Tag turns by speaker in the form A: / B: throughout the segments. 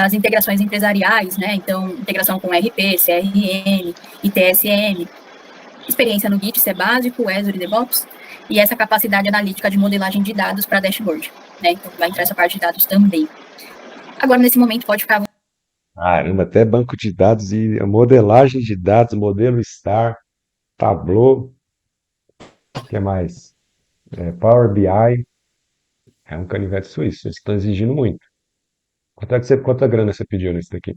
A: as integrações empresariais, né? Então, integração com RP, CRM, ITSM, experiência no Git, se é básico, Azure e DevOps, e essa capacidade analítica de modelagem de dados para dashboard, né? Então, vai entrar essa parte de dados também. Agora, nesse momento, pode ficar...
B: Caramba, até banco de dados e modelagem de dados, modelo Star, Tableau, o que mais? Power BI, é um canivete suíço, eles estão exigindo muito. Quanta grana você pediu nesse daqui?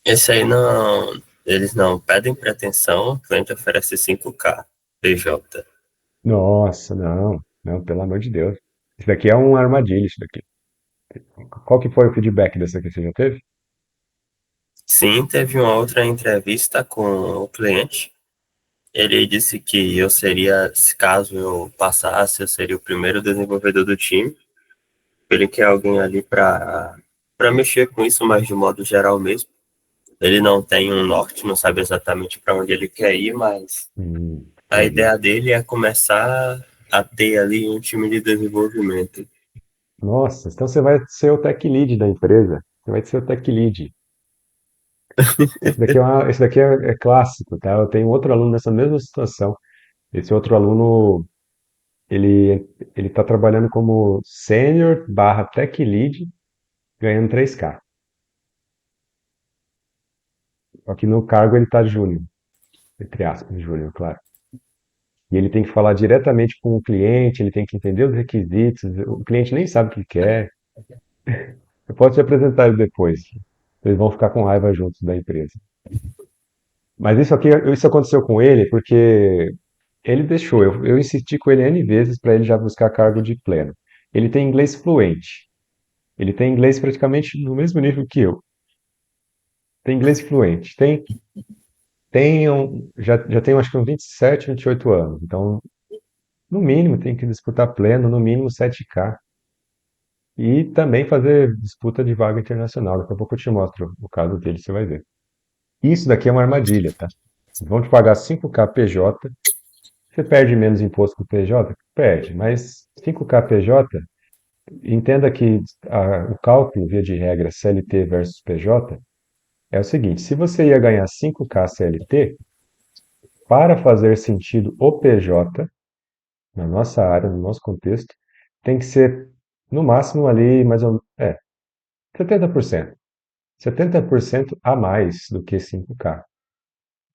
C: Esse aí não, eles não pedem pretensão, o cliente oferece 5K PJ.
B: Nossa, não, não, pelo amor de Deus. Isso daqui é uma armadilha, isso daqui. Qual que foi o feedback dessa aqui? Você já teve?
C: Sim, teve uma outra entrevista com o cliente. Ele disse que eu seria, se caso eu passasse, eu seria o primeiro desenvolvedor do time. Ele quer alguém ali para mexer com isso, mas de modo geral mesmo. Ele não tem um norte, não sabe exatamente para onde ele quer ir, mas a
B: Entendi.
C: ideia dele é começar a ter ali um time de desenvolvimento.
B: Nossa, então você vai ser o tech lead da empresa. Você vai ser o tech lead. Esse daqui é clássico, tá? Eu tenho outro aluno nessa mesma situação. Esse outro aluno, ele está trabalhando como sênior barra tech lead, ganhando 3K. Só que no cargo ele está júnior, entre aspas, júnior, claro. E ele tem que falar diretamente com o cliente, ele tem que entender os requisitos, o cliente nem sabe o que quer. Eu posso te apresentar ele depois. Eles vão ficar com raiva juntos da empresa. Mas isso aconteceu com ele porque ele deixou. Eu insisti com ele N vezes para ele já buscar cargo de pleno. Ele tem inglês fluente. Ele tem inglês praticamente no mesmo nível que eu. Tem inglês fluente. Já tem acho que uns 27, 28 anos. Então, no mínimo, tem que disputar pleno, no mínimo 7K. E também fazer disputa de vaga internacional. Daqui a pouco eu te mostro o caso dele, você vai ver. Isso daqui é uma armadilha, tá? Vão te pagar 5K PJ. Você perde menos imposto que o PJ? Perde, mas 5K PJ, entenda que o cálculo, via de regra, CLT versus PJ, é o seguinte: se você ia ganhar 5K CLT, para fazer sentido o PJ, na nossa área, no nosso contexto, tem que ser no máximo ali, mais ou menos, 70%. 70% a mais do que 5K.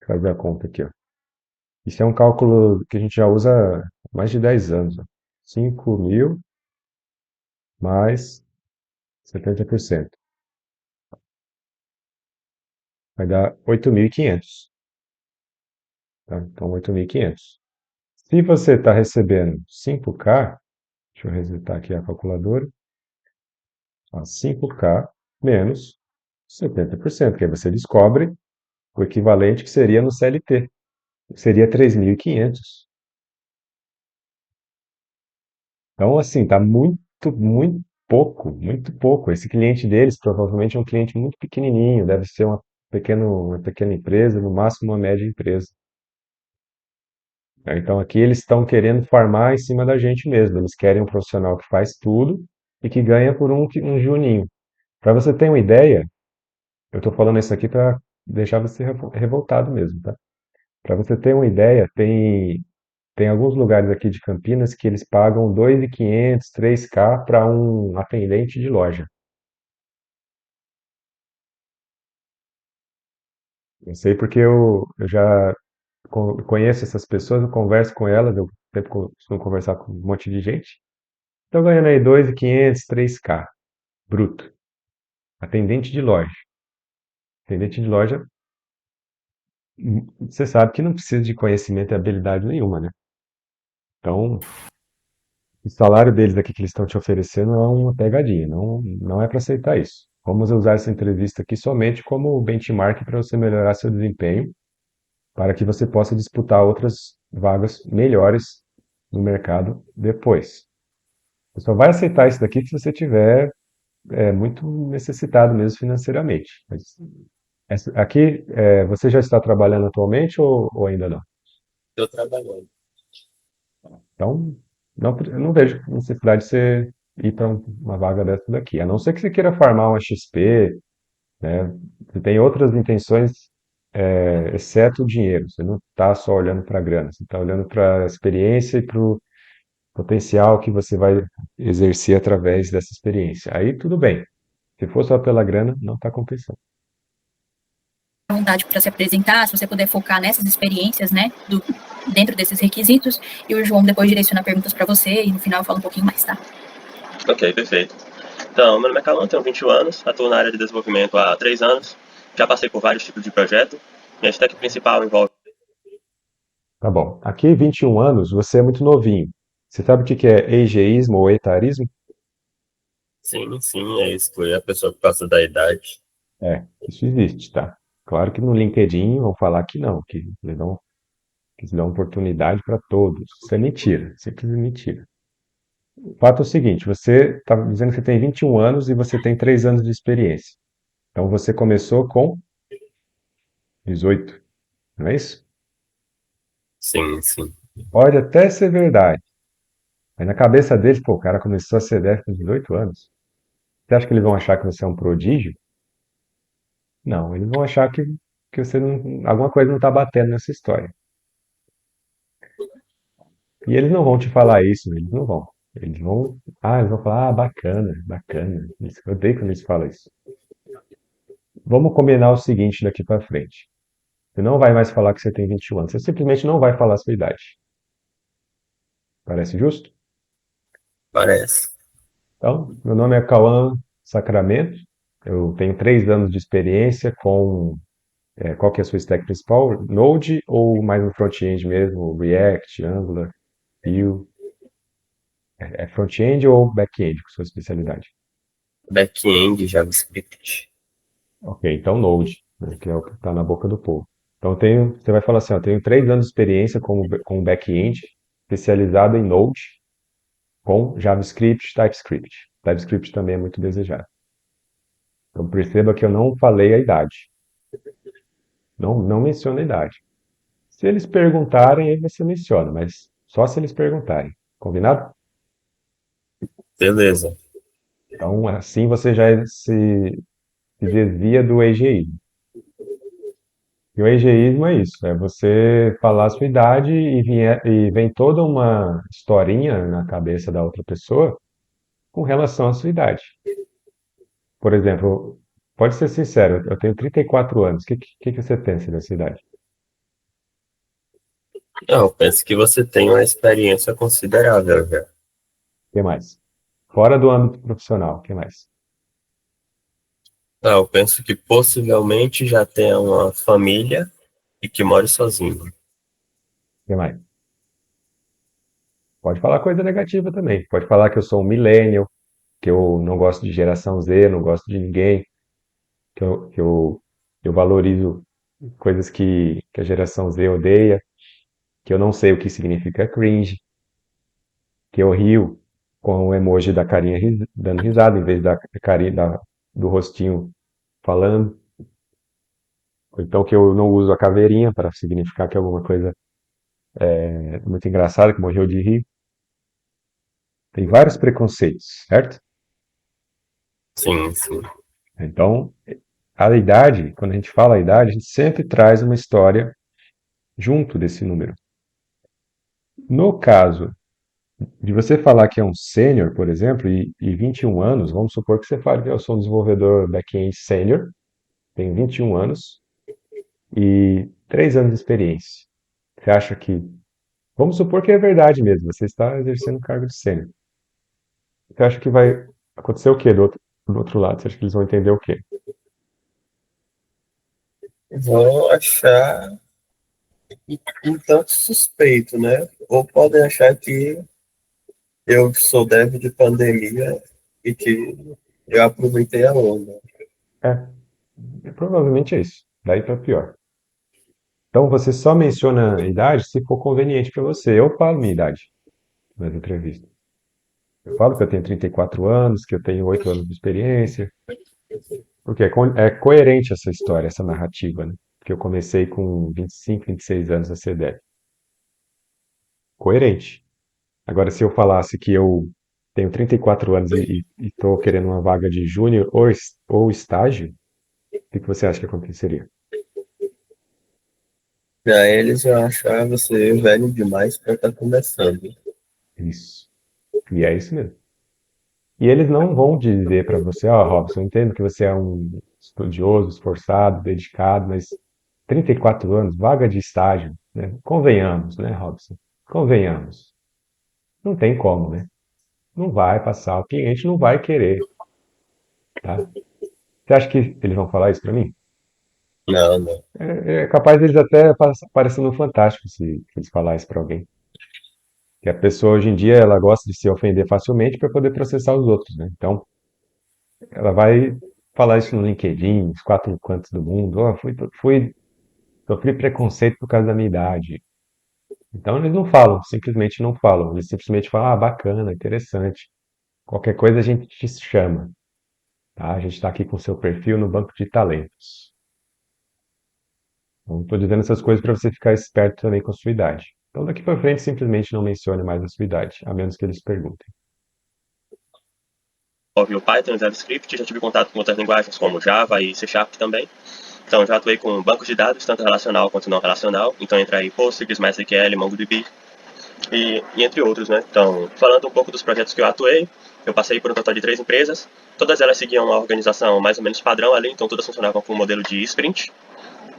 B: Fazer a conta aqui, ó. Isso é um cálculo que a gente já usa há mais de 10 anos. Ó. 5.000 mais 70%. Vai dar 8.500. Tá? Então, 8.500. Se você está recebendo 5K, deixa eu resetar aqui a calculadora, 5K menos 70%, que aí você descobre o equivalente que seria no CLT, que seria 3.500. Então, assim, tá muito, muito pouco, muito pouco. Esse cliente deles provavelmente é um cliente muito pequenininho, deve ser uma pequena empresa, no máximo uma média empresa. Então, aqui eles estão querendo farmar em cima da gente mesmo. Eles querem um profissional que faz tudo e que ganha por um juninho. Para você ter uma ideia, eu estou falando isso aqui para deixar você revoltado mesmo, tá? Para você ter uma ideia, tem alguns lugares aqui de Campinas que eles pagam 2.500, 3K para um atendente de loja. Eu sei porque eu já conheço essas pessoas, eu converso com elas, eu sempre costumo conversar com um monte de gente. Estão ganhando aí 2.500, 3K, bruto. Atendente de loja. Atendente de loja, você sabe que não precisa de conhecimento e habilidade nenhuma, né? Então, o salário deles aqui que eles estão te oferecendo é uma pegadinha, não, não é para aceitar isso. Vamos usar essa entrevista aqui somente como benchmark para você melhorar seu desempenho, para que você possa disputar outras vagas melhores no mercado depois. Você só vai aceitar isso daqui se você tiver muito necessitado mesmo financeiramente. Mas aqui, você já está trabalhando atualmente ou ainda não?
C: Estou trabalhando.
B: Então, não, eu não vejo necessidade de você. ir para uma vaga dessa daqui. A não ser que você queira farmar uma XP, né? Você tem outras intenções, exceto o dinheiro. Você não está só olhando para a grana, você está olhando para a experiência e para o potencial que você vai exercer através dessa experiência. Aí tudo bem. Se for só pela grana, não está compensando.
A: Vontade para se apresentar, se você puder focar nessas experiências, né, dentro desses requisitos, e o João depois direciona perguntas para você e no final fala um pouquinho mais, tá?
C: Ok, perfeito. Então, meu nome é Cauã, tenho 21 anos, atuo na área de desenvolvimento há 3 anos, já passei por vários tipos de projeto. Minha stack principal envolve.
B: Tá bom. Aqui, 21 anos, você é muito novinho. Você sabe o que que é ageísmo ou etarismo?
C: Sim, sim, é excluir a pessoa por causa da idade.
B: Isso existe, tá? Claro que no LinkedIn vão falar que não, que eles dão oportunidade para todos. Isso é mentira, simples mentira. O fato é o seguinte, você está dizendo que você tem 21 anos e você tem 3 anos de experiência. Então você começou com 18, não é isso?
C: Sim, sim.
B: Pode até ser verdade, mas na cabeça deles, pô, o cara começou a ser CDF com 18 anos. Você acha que eles vão achar que você é um prodígio? Não, eles vão achar que você não, alguma coisa não está batendo nessa história. E eles não vão te falar isso, eles não vão. Eles vão falar, bacana, bacana. Eu odeio quando eles falam isso. Vamos combinar o seguinte daqui para frente. Você não vai mais falar que você tem 21 anos, você simplesmente não vai falar a sua idade. Parece justo?
C: Parece.
B: Então, meu nome é Cauã Sacramento, eu tenho 3 anos de experiência com. Qual que é a sua stack principal? Node ou mais no front-end mesmo? React, Angular, Vue? É front-end ou back-end com sua especialidade?
C: Back-end, JavaScript.
B: Ok, então Node, né, que é o que está na boca do povo. Então você vai falar assim, ó, tenho 3 anos de experiência com back-end, especializado em Node, com JavaScript, TypeScript. TypeScript também é muito desejado. Então perceba que eu não falei a idade. Não, não menciono a idade. Se eles perguntarem, aí você menciona, mas só se eles perguntarem. Combinado?
C: Beleza.
B: Então, assim você já se desvia do egeísmo. E o egeísmo é isso, é você falar a sua idade e vem toda uma historinha na cabeça da outra pessoa com relação à sua idade. Por exemplo, pode ser sincero, eu tenho 34 anos, o que você pensa dessa idade?
C: Não, eu penso que você tem uma experiência considerável já.
B: O que mais? Fora do âmbito profissional, o que mais?
C: Não, eu penso que possivelmente já tenha uma família e que more sozinho.
B: O que mais? Pode falar coisa negativa também. Pode falar que eu sou um millennial, que eu não gosto de geração Z, não gosto de ninguém, que eu valorizo coisas que a geração Z odeia, que eu não sei o que significa cringe, que eu rio com o emoji da carinha dando risada em vez da carinha do rostinho falando. Ou então que eu não uso a caveirinha para significar que alguma coisa é muito engraçada, que morreu de rir. Tem vários preconceitos, certo?
C: Sim, sim.
B: Então, a idade, quando a gente fala a idade, a gente sempre traz uma história junto desse número. No caso de você falar que é um sênior, por exemplo, e 21 anos, vamos supor que você fale que eu sou um desenvolvedor back-end sênior, tenho 21 anos e 3 anos de experiência. Você acha que. Vamos supor que é verdade mesmo, você está exercendo o cargo de sênior. Você acha que vai acontecer o quê do outro lado? Você acha que eles vão entender o quê?
C: Vão achar um tanto suspeito, né? Ou podem achar que eu sou dev de pandemia e que eu aproveitei a onda.
B: Provavelmente é isso. Daí para pior. Então você só menciona a idade se for conveniente para você. Eu falo minha idade nas entrevistas. Eu falo que eu tenho 34 anos, que eu tenho 8 anos de experiência, porque é coerente essa história, essa narrativa, né? Que eu comecei com 25, 26 anos a CDF. Coerente. Agora, se eu falasse que eu tenho 34 anos e estou querendo uma vaga de júnior ou estágio, o que que você acha que aconteceria?
C: Pra eles, eu acho você velho demais pra estar começando.
B: Isso. E é isso mesmo. E eles não vão dizer para você, ó, Robson, eu entendo que você é um estudioso, esforçado, dedicado, mas 34 anos, vaga de estágio, né? Convenhamos, né, Robson? Convenhamos. Não tem como, né? Não vai passar, o cliente não vai querer, tá? Você acha que eles vão falar isso para mim?
C: Não, não.
B: É capaz deles até parecendo fantástico se eles falarem isso para alguém. Que a pessoa hoje em dia ela gosta de se ofender facilmente para poder processar os outros, né? Então, ela vai falar isso no LinkedIn, nos quatro cantos do mundo. Ó, sofri preconceito por causa da minha idade. Então, eles não falam, simplesmente não falam. Eles simplesmente falam, ah, bacana, interessante. Qualquer coisa a gente te chama, tá? A gente está aqui com o seu perfil no banco de talentos. Então, estou dizendo essas coisas para você ficar esperto também com a sua idade. Então, daqui para frente, simplesmente não mencione mais a sua idade, a menos que eles perguntem.
C: Envolve o Python, JavaScript, já tive contato com outras linguagens como Java e C Sharp também. Então, já atuei com bancos de dados, tanto relacional quanto não relacional. Então, entra aí Postgres, MySQL, MongoDB e entre outros, né? Então, falando um pouco dos projetos que eu atuei, eu passei por um total de 3 empresas. Todas elas seguiam uma organização mais ou menos padrão ali, então todas funcionavam com o modelo de sprint,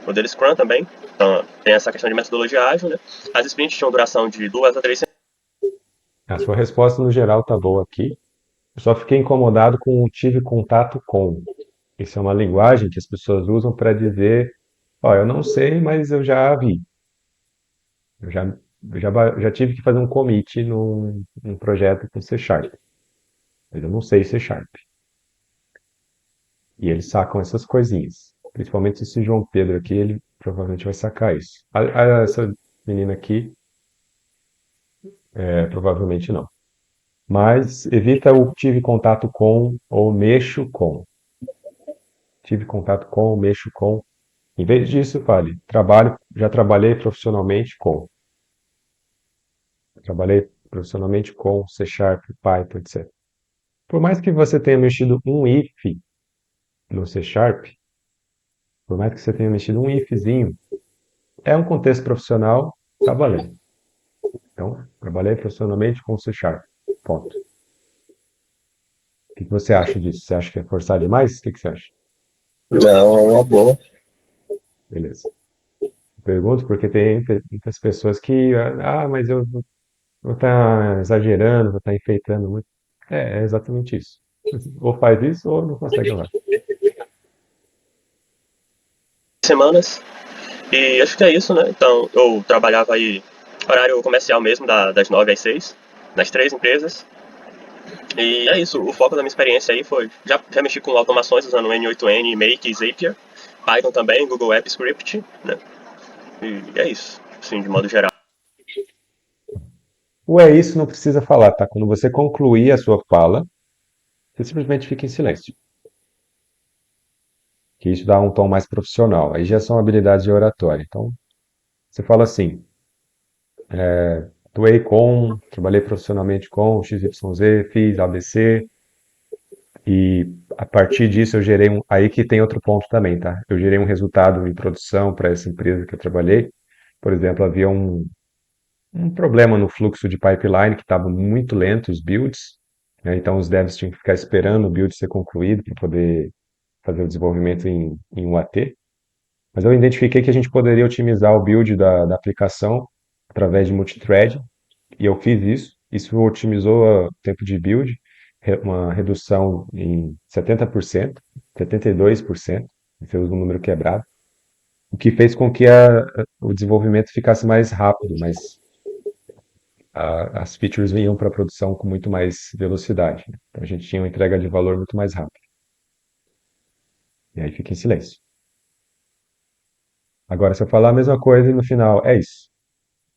C: modelo Scrum também. Então, tem essa questão de metodologia ágil, né? As sprints tinham duração de 2 a 3 semanas.
B: A sua resposta no geral tá boa aqui. Eu só fiquei incomodado com o tive contato com. Isso é uma linguagem que as pessoas usam para dizer, ó, eu não sei, mas eu já vi. Eu já tive que fazer um commit num projeto com C Sharp, mas eu não sei C Sharp. E eles sacam essas coisinhas. Principalmente esse João Pedro aqui, ele provavelmente vai sacar isso. Essa menina aqui, provavelmente não. Mas evita o tive contato com ou mexo com. Tive contato com ou mexo com. Em vez disso, fale, já trabalhei profissionalmente com. Trabalhei profissionalmente com C Sharp, Python, etc. Por mais que você tenha mexido um if no C Sharp, por mais que você tenha mexido um ifzinho, é um contexto profissional, tá valendo. Então, trabalhei profissionalmente com C Sharp. Ponto. O que você acha disso? Você acha que é forçar demais? O que você acha?
C: Não, é uma boa.
B: Beleza. Pergunto porque tem muitas pessoas que, ah, mas eu vou estar exagerando, vou estar enfeitando muito. É exatamente isso. Ou faz isso ou não consegue lá.
C: Semanas. E acho que é isso, né? Então, eu trabalhava aí, horário comercial mesmo, das 9 às 6, nas 3 empresas. E é isso, o foco da minha experiência aí foi, já mexi com automações usando N8N, Make e Zapier, Python também, Google Apps Script, né? E é isso, assim, de modo geral.
B: O é isso não precisa falar, tá? Quando você concluir a sua fala, você simplesmente fica em silêncio. Que isso dá um tom mais profissional. Aí já são habilidades de oratória. Então, você fala assim, atuei com, trabalhei profissionalmente com XYZ, fiz ABC, e a partir disso eu gerei um. Aí que tem outro ponto também, tá? Eu gerei um resultado em produção para essa empresa que eu trabalhei. Por exemplo, havia um problema no fluxo de pipeline que estava muito lento, os builds, né? Então os devs tinham que ficar esperando o build ser concluído para poder fazer o desenvolvimento em UAT. Mas eu identifiquei que a gente poderia otimizar o build da aplicação através de multithread, e eu fiz isso. Isso otimizou o tempo de build, uma redução em 70%, 72%, você usa um número quebrado, o que fez com que o desenvolvimento ficasse mais rápido, mas as features vinham para a produção com muito mais velocidade, né? Então a gente tinha uma entrega de valor muito mais rápida. E aí fica em silêncio. Agora, se eu falar a mesma coisa e no final, é isso.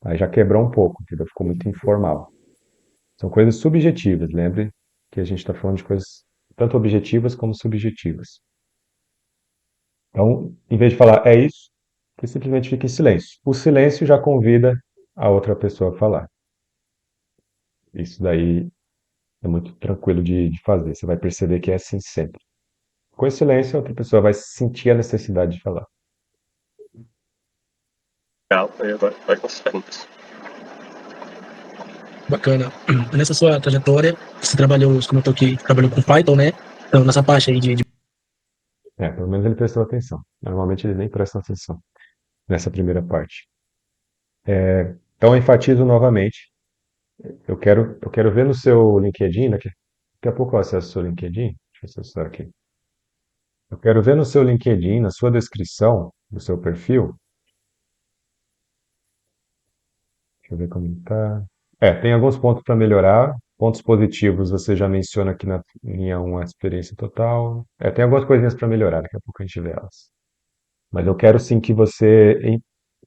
B: Aí já quebrou um pouco, entendeu? Ficou muito informal. São coisas subjetivas, lembre que a gente está falando de coisas tanto objetivas como subjetivas. Então, em vez de falar é isso, você simplesmente fica em silêncio. O silêncio já convida a outra pessoa a falar. Isso daí É muito tranquilo de fazer. Você vai perceber que é assim sempre. Com esse silêncio, a outra pessoa vai sentir a necessidade de falar.
C: Legal, e agora pode passar as perguntas.
D: Bacana. Nessa sua trajetória, você trabalhou, você comentou que trabalhou com Python, né? Então, nessa parte aí de
B: Pelo menos ele prestou atenção. Normalmente eles nem prestam atenção nessa primeira parte. Então, eu enfatizo novamente. Eu quero ver no seu LinkedIn, daqui a pouco eu acesso o seu LinkedIn. Deixa eu acessar aqui. Eu quero ver no seu LinkedIn, na sua descrição do seu perfil. Deixa eu ver como está. Tem alguns pontos para melhorar. Pontos positivos você já menciona aqui na linha 1, a experiência total. Tem algumas coisinhas para melhorar, daqui a pouco a gente vê elas. Mas eu quero sim que você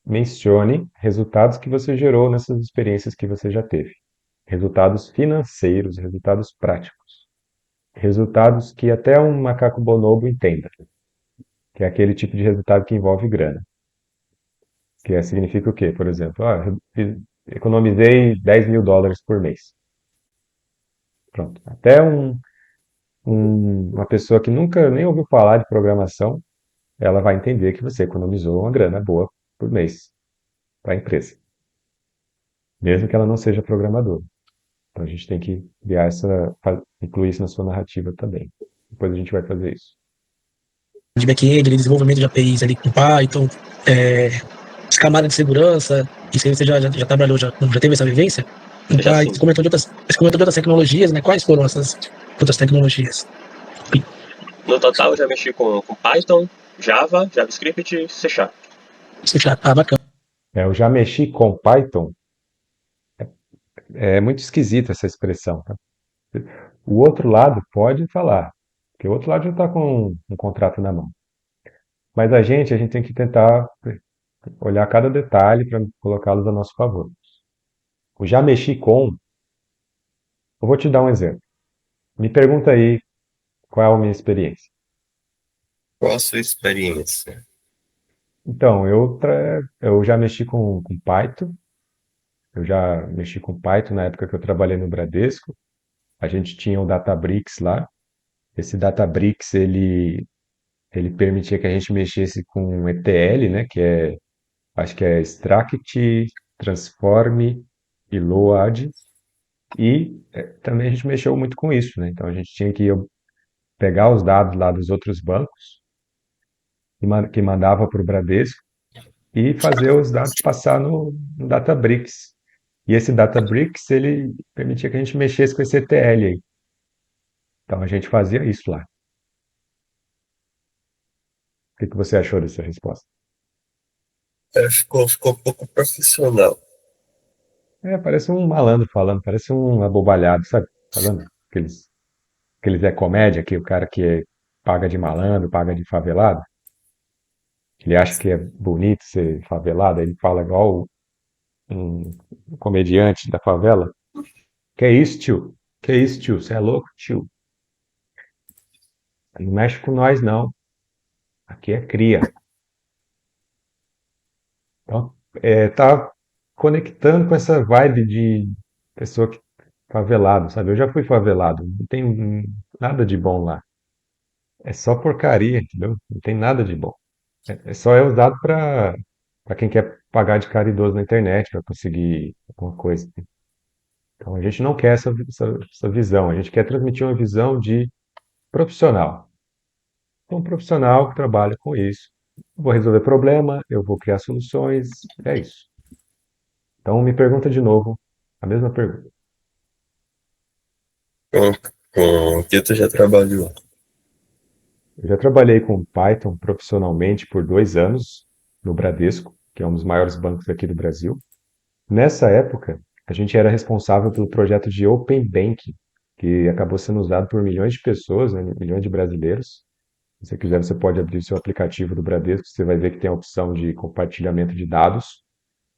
B: mencione resultados que você gerou nessas experiências que você já teve. Resultados financeiros, resultados práticos. Resultados que até um macaco bonobo entenda, que é aquele tipo de resultado que envolve grana. Significa o quê? Por exemplo, economizei US$ 10.000 por mês. Pronto. Até uma pessoa que nunca nem ouviu falar de programação, ela vai entender que você economizou uma grana boa por mês para a empresa, mesmo que ela não seja programadora. Então a gente tem que incluir isso na sua narrativa também. Depois a gente vai fazer isso.
D: back-end, de desenvolvimento de APIs ali com Python, as camadas de segurança, isso aí você já trabalhou, já teve essa vivência?
C: Já sim.
D: Você comentou de outras tecnologias, né? Quais foram essas outras tecnologias?
C: No total, eu já mexi com Python, Java, JavaScript e C Sharp.
D: Bacana.
B: Eu já mexi com Python. É muito esquisita essa expressão, tá? O outro lado pode falar, porque o outro lado já está com um contrato na mão. Mas a gente tem que tentar olhar cada detalhe para colocá-los a nosso favor. O já mexi com, eu vou te dar um exemplo. Me pergunta aí qual é a minha experiência.
C: Qual a sua experiência?
B: Então, eu já mexi com Python. Eu já mexi com Python na época que eu trabalhei no Bradesco. A gente tinha o Databricks lá. Esse Databricks, ele permitia que a gente mexesse com ETL, né, acho que é Extract, Transform e Load. E também a gente mexeu muito com isso, né? Então a gente tinha que pegar os dados lá dos outros bancos que mandava para o Bradesco e fazer os dados passar no Databricks. E esse Databricks, ele permitia que a gente mexesse com esse ETL aí. Então a gente fazia isso lá. O que você achou dessa resposta?
C: Ficou um pouco profissional.
B: Parece um malandro falando, parece um abobalhado, sabe? Falando aqueles é comédia, que o cara paga de malandro, paga de favelado. Ele acha que é bonito ser favelado, ele fala igual um comediante da favela. Que é isso, tio? Que é isso, tio? Você é louco, tio? Não mexe com nós, não. Aqui é cria. Então, tá conectando com essa vibe de pessoa que favelado, sabe? Eu já fui favelado, não tem nada de bom lá. É só porcaria, entendeu? Não tem nada de bom. Só é usado para quem quer pagar de caridoso na internet para conseguir alguma coisa. Então a gente não quer essa visão, a gente quer transmitir uma visão de profissional. Então, um profissional que trabalha com isso. Eu vou resolver problema, eu vou criar soluções, é isso. Então me pergunta de novo a mesma pergunta.
C: Com o que tu já trabalhou?
B: Eu já trabalhei com Python profissionalmente por 2 anos no Bradesco, que é um dos maiores bancos aqui do Brasil. Nessa época, a gente era responsável pelo projeto de Open Banking, que acabou sendo usado por milhões de pessoas, né, milhões de brasileiros. Se você quiser, você pode abrir o seu aplicativo do Bradesco, você vai ver que tem a opção de compartilhamento de dados.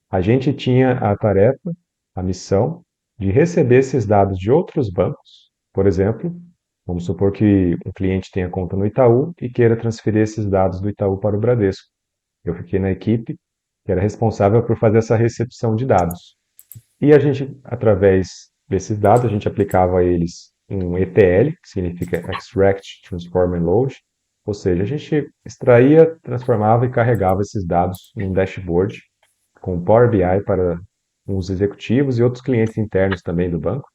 B: A gente tinha a tarefa, a missão, de receber esses dados de outros bancos. Por exemplo, vamos supor que um cliente tenha conta no Itaú e queira transferir esses dados do Itaú para o Bradesco. Eu fiquei na equipe que era responsável por fazer essa recepção de dados. E a gente, através desses dados, a gente aplicava a eles um ETL, que significa Extract, Transform and Load, ou seja, a gente extraía, transformava e carregava esses dados num dashboard com Power BI para uns executivos e outros clientes internos também do banco.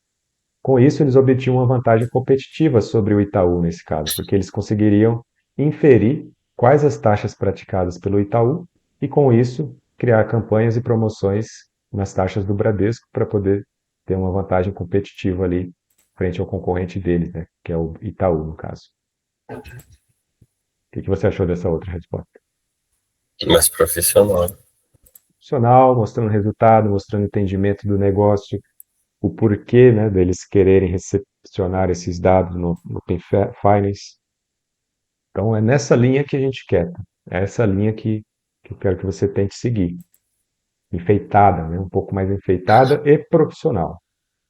B: Com isso, eles obtinham uma vantagem competitiva sobre o Itaú nesse caso, porque eles conseguiriam inferir quais as taxas praticadas pelo Itaú e, com isso, criar campanhas e promoções nas taxas do Bradesco para poder ter uma vantagem competitiva ali frente ao concorrente deles, né, que é o Itaú, no caso. O que você achou dessa outra resposta?
C: Mais profissional.
B: Profissional, mostrando resultado, mostrando entendimento do negócio, o porquê, né, deles quererem recepcionar esses dados no Open Finance. Então, é nessa linha que a gente quer. Tá? É essa linha que eu quero que você tente seguir. Enfeitada, né? Um pouco mais enfeitada e profissional.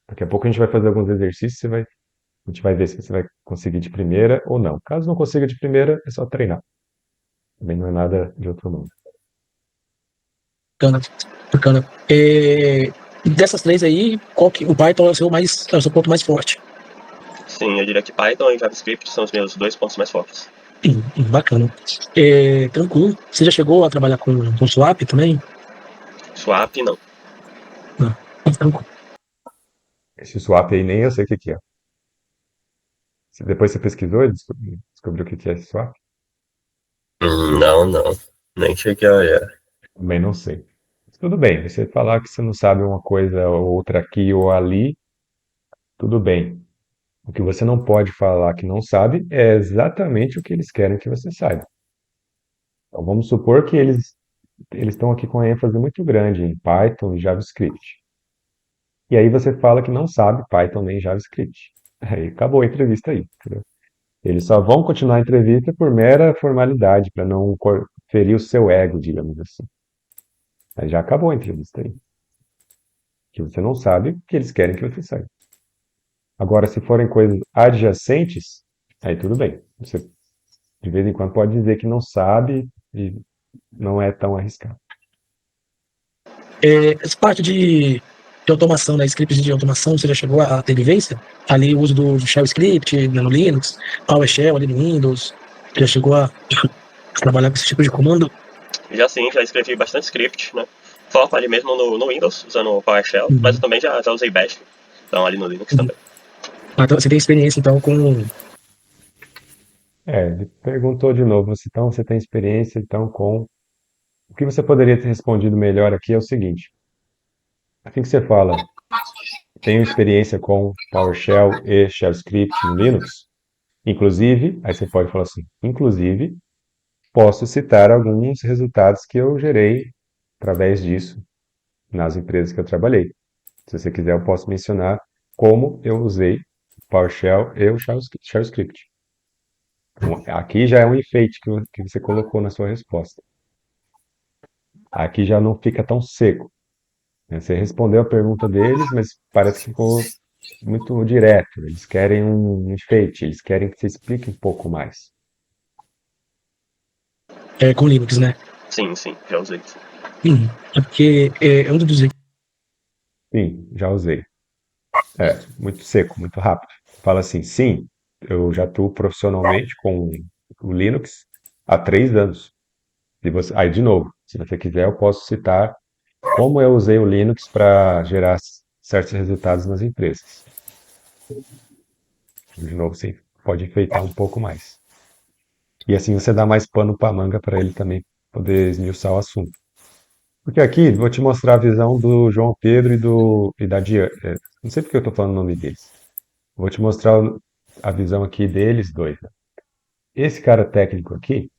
B: Daqui a pouco a gente vai fazer alguns exercícios, a gente vai ver se você vai conseguir de primeira ou não. Caso não consiga de primeira, é só treinar. Também não é nada de outro mundo.
D: Bacana, bacana. Dessas três aí, qual que o Python é o seu ponto mais forte?
C: Sim, eu diria que Python e JavaScript são os meus 2 pontos mais fortes.
D: Bacana. Tranquilo. Você já chegou a trabalhar com Swap também?
C: Swap, não.
D: Não. Tranquilo.
B: Esse swap aí nem eu sei o que é. Depois você pesquisou e descobriu o que é esse swap?
C: Não, não. Nem cheguei a olhar.
B: Também não sei. Mas tudo bem, você falar que você não sabe uma coisa ou outra aqui ou ali, tudo bem. O que você não pode falar que não sabe é exatamente o que eles querem que você saiba. Então vamos supor que eles estão aqui com uma ênfase muito grande em Python e JavaScript. E aí você fala que não sabe Python nem JavaScript. Aí acabou a entrevista aí, entendeu? Eles só vão continuar a entrevista por mera formalidade, para não ferir o seu ego, digamos assim. Aí já acabou a entrevista aí. Que você não sabe o que eles querem que você saiba. Agora, se forem coisas adjacentes, aí tudo bem. Você de vez em quando pode dizer que não sabe e não é tão arriscado.
D: Essa parte de automação, né, scripts de automação, você já chegou a ter vivência? Ali o uso do Shell Script no Linux, PowerShell ali no Windows, já chegou a trabalhar com esse tipo de comando?
C: Já sim, já escrevi bastante script, né? Foco ali mesmo no Windows, usando o PowerShell, mas eu também já usei Bash, então ali no Linux também.
D: Então, você tem experiência então com...
B: Ele perguntou de novo, então você tem experiência então com... O que você poderia ter respondido melhor aqui é o seguinte. Assim que você fala, tenho experiência com PowerShell e Shell Script no Linux, inclusive, aí você pode falar assim, inclusive, posso citar alguns resultados que eu gerei através disso nas empresas que eu trabalhei. Se você quiser, eu posso mencionar como eu usei PowerShell e o Shell Script. Então, aqui já é um enfeite que você colocou na sua resposta. Aqui já não fica tão seco. Né? Você respondeu a pergunta deles, mas parece que ficou muito direto. Eles querem um enfeite, eles querem que você explique um pouco mais.
D: com Linux, né?
C: Sim, já usei.
D: É porque é um dos...
B: Sim, já usei. Muito seco, muito rápido. Fala assim, sim, eu já atuo profissionalmente com o Linux há 3 anos. Aí, de novo, se você quiser, eu posso citar como eu usei o Linux para gerar certos resultados nas empresas. De novo, você pode enfeitar um pouco mais. E assim você dá mais pano para manga para ele também poder esmiuçar o assunto. Porque aqui, vou te mostrar a visão do João Pedro e da Diana. Não sei porque eu estou falando o nome deles. Vou te mostrar a visão aqui deles dois. Né? Esse cara técnico aqui,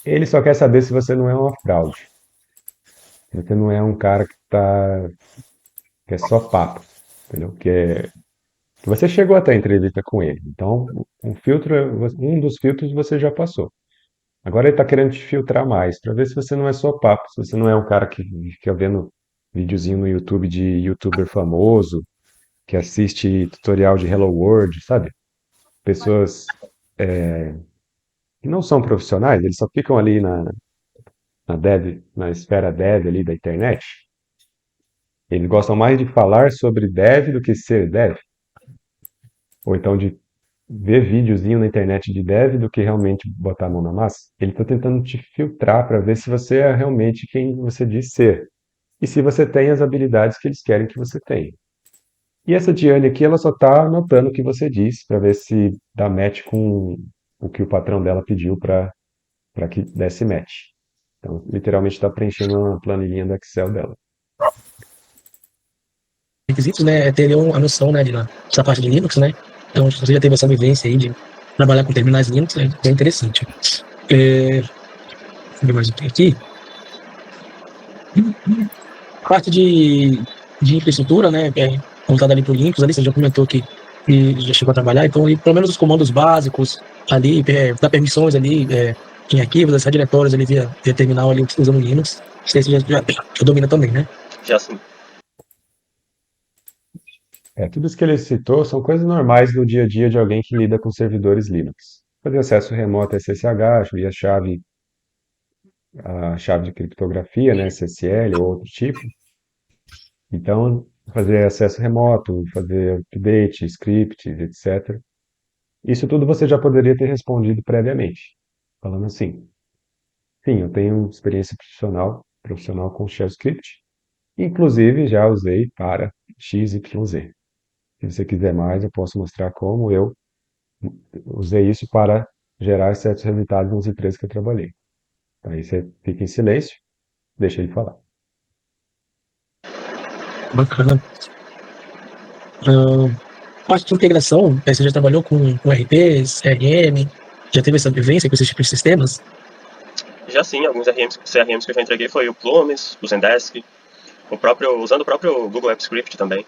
B: ele só quer saber se você não é uma fraude. Se você não é um cara que é só papo, entendeu? Que você chegou até a entrevista com ele. Então, um dos filtros você já passou. Agora ele está querendo te filtrar mais, para ver se você não é só papo, se você não é um cara que fica vendo videozinho no YouTube de youtuber famoso, que assiste tutorial de Hello World, sabe? Pessoas que não são profissionais, eles só ficam ali na esfera dev ali da internet. Eles gostam mais de falar sobre dev do que ser dev, ou então de ver videozinho na internet de dev do que realmente botar a mão na massa. Ele está tentando te filtrar para ver se você é realmente quem você diz ser e se você tem as habilidades que eles querem que você tenha. E essa Diane aqui, ela só está anotando o que você diz para ver se dá match com o que o patrão dela pediu para que desse match. Então, literalmente está preenchendo uma planilhinha do Excel dela.
D: Requisitos, né, é ter a noção, né, dessa parte de Linux, né? Então, se você já teve essa vivência aí de trabalhar com terminais Linux, é bem interessante. Deixa eu ver mais o que tem aqui. Parte de infraestrutura, né, voltada ali para o Linux, ali você já comentou que já chegou a trabalhar, então, ali, pelo menos os comandos básicos ali, dar permissões ali, em arquivos, acessar diretórios ali via terminal ali usando Linux, não sei se já domina também, né?
C: Já sim.
B: Tudo isso que ele citou são coisas normais no dia a dia de alguém que lida com servidores Linux. Fazer acesso remoto a SSH, via a chave de criptografia, né, SSL ou outro tipo. Então, fazer acesso remoto, fazer update, scripts, etc. Isso tudo você já poderia ter respondido previamente, falando assim: sim, eu tenho experiência profissional com Shell Script, inclusive já usei para XYZ. Se você quiser mais, eu posso mostrar como eu usei isso para gerar certos resultados nas empresas que eu trabalhei. Aí você fica em silêncio, deixa ele falar.
D: Bacana. Parte de integração, você já trabalhou com RP, CRM, já teve essa vivência com esses tipos de sistemas?
C: Já sim, alguns CRMs que eu já entreguei foi o Plumes, o Zendesk, usando o próprio Google Apps Script também.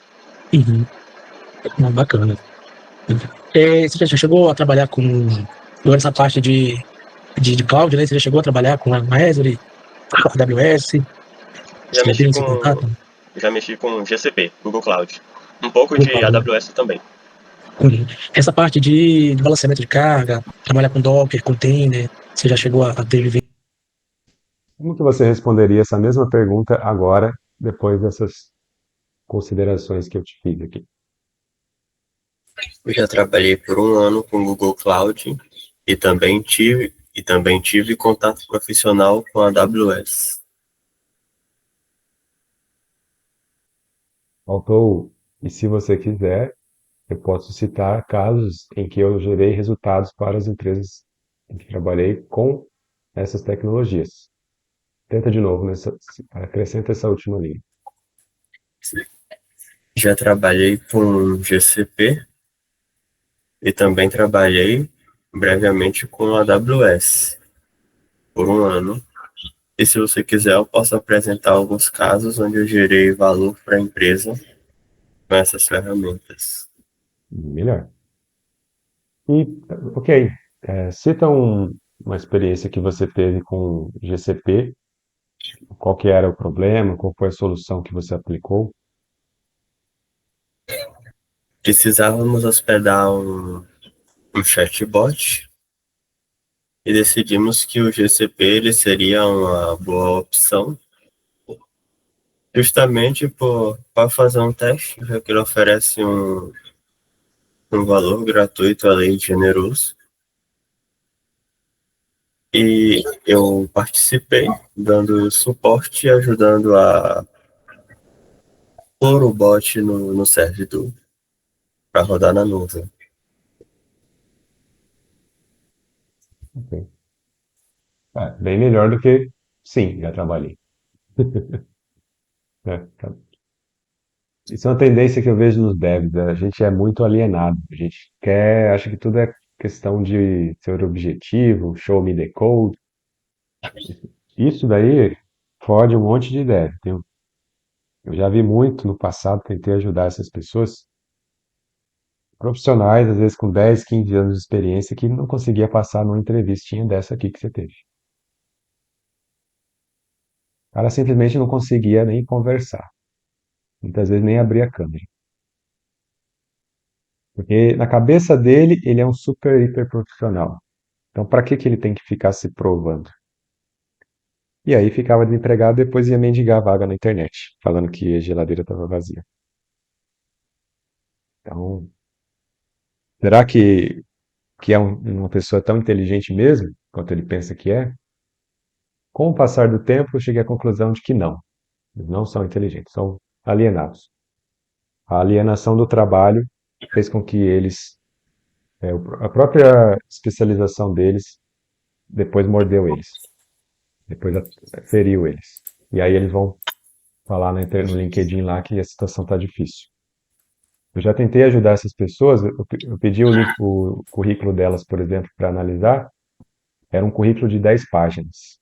D: Uhum. Bacana. Você já chegou a trabalhar com essa parte de cloud, né? Você já chegou a trabalhar com a Azure, com a AWS?
C: Já
D: Você já
C: mexi
D: teve esse
C: com,
D: contato?
C: já mexi com GCP, Google Cloud. Um pouco
D: Google
C: de
D: Cloud, né?
C: AWS também.
D: Essa parte de balanceamento de carga, trabalhar com Docker, container, você já chegou a ter vivência?
B: Como que você responderia essa mesma pergunta agora, depois dessas considerações que eu te fiz aqui?
C: Eu já trabalhei por um ano com o Google Cloud e também tive contato profissional com a AWS.
B: Faltou, e se você quiser, eu posso citar casos em que eu gerei resultados para as empresas em que trabalhei com essas tecnologias. Tenta de novo, acrescenta essa última linha.
C: Já trabalhei com GCP e também trabalhei brevemente com a AWS por um ano. E se você quiser, eu posso apresentar alguns casos onde eu gerei valor para a empresa com essas ferramentas.
B: Melhor. E, ok, cita uma experiência que você teve com GCP, qual que era o problema, qual foi a solução que você aplicou.
C: Precisávamos hospedar um chatbot e decidimos que o GCP ele seria uma boa opção, justamente para fazer um teste, já que ele oferece um valor gratuito além de generoso. E eu participei, dando suporte e ajudando a pôr o bot no servidor para rodar na nuvem.
B: Ok. Bem melhor do que, sim, já trabalhei. Tá. Isso é uma tendência que eu vejo nos devs, né? A gente é muito alienado, a gente acha que tudo é questão de ser objetivo, show me the code. Isso daí fode um monte de dev. Eu já vi muito no passado, tentei ajudar essas pessoas, profissionais, às vezes com 10, 15 anos de experiência, que não conseguia passar numa entrevistinha dessa aqui que você teve. O cara simplesmente não conseguia nem conversar, muitas vezes nem abrir a câmera. Porque na cabeça dele, ele é um super, hiper profissional. Então, para que que ele tem que ficar se provando? E aí ficava desempregado, depois ia mendigar a vaga na internet, falando que a geladeira estava vazia. Então, será que é uma pessoa tão inteligente mesmo, quanto ele pensa que é? Com o passar do tempo, eu cheguei à conclusão de que não. Eles não são inteligentes, são alienados. A alienação do trabalho fez com que eles, a própria especialização deles, depois mordeu eles, depois feriu eles. E aí eles vão falar no LinkedIn lá que a situação está difícil. Eu já tentei ajudar essas pessoas, eu pedi o currículo delas, por exemplo, para analisar, era um currículo de 10 páginas.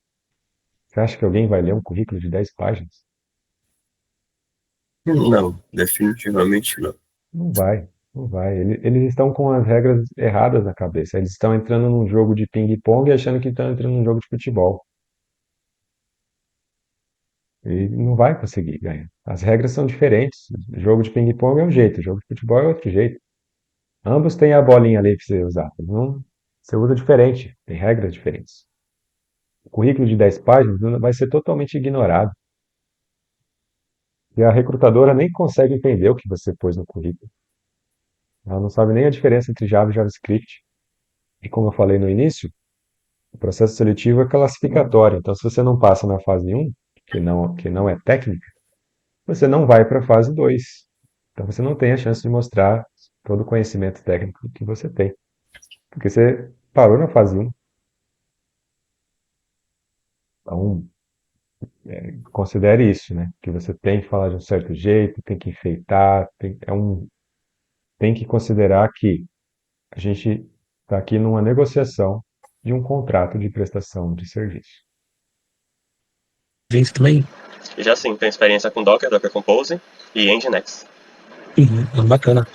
B: Você acha que alguém vai ler um currículo de 10 páginas?
C: Não, definitivamente não.
B: Não vai, não vai. Eles estão com as regras erradas na cabeça. Eles estão entrando num jogo de ping-pong e achando que estão entrando num jogo de futebol. E não vai conseguir ganhar. As regras são diferentes. O jogo de ping-pong é um jeito, o jogo de futebol é outro jeito. Ambos têm a bolinha ali para você usar. Não, você usa diferente, tem regras diferentes. O currículo de 10 páginas vai ser totalmente ignorado. E a recrutadora nem consegue entender o que você pôs no currículo. Ela não sabe nem a diferença entre Java e JavaScript. E como eu falei no início, o processo seletivo é classificatório. Então, se você não passa na fase 1, que não é técnica, você não vai para a fase 2. Então, você não tem a chance de mostrar todo o conhecimento técnico que você tem. Porque você parou na fase 1. Então, considere isso, né? Que você tem que falar de um certo jeito, tem que enfeitar, tem que considerar que a gente está aqui numa negociação de um contrato de prestação de serviço.
D: Vence também?
C: Já sim, tenho experiência com Docker, Docker Compose e Nginx.
D: Bacana.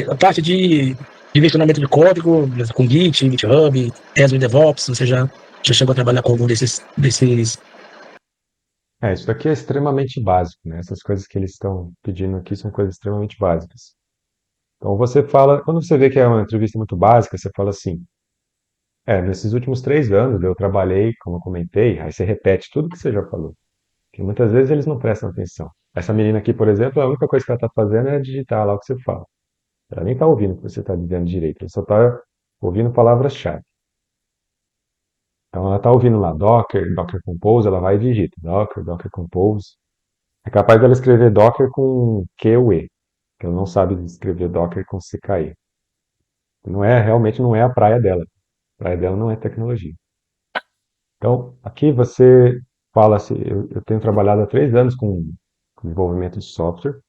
D: A parte de versionamento de código, com Git, GitHub, Azure DevOps, você já chegou a trabalhar com algum desses.
B: Isso daqui é extremamente básico, né? Essas coisas que eles estão pedindo aqui são coisas extremamente básicas. Então você fala, quando você vê que é uma entrevista muito básica, você fala assim, nesses últimos 3 anos eu trabalhei, como eu comentei, aí você repete tudo que você já falou. Que muitas vezes eles não prestam atenção. Essa menina aqui, por exemplo, a única coisa que ela está fazendo é digitar lá o que você fala. Ela nem está ouvindo o que você está dizendo direito, ela só está ouvindo palavras-chave. Então ela está ouvindo lá Docker, Docker Compose, ela vai e digita Docker, Docker Compose. É capaz dela escrever Docker com Q ou E, que ela não sabe escrever Docker com CKE. Realmente não é a praia dela. A praia dela não é tecnologia. Então, aqui você fala assim, eu tenho trabalhado há 3 anos com desenvolvimento de software.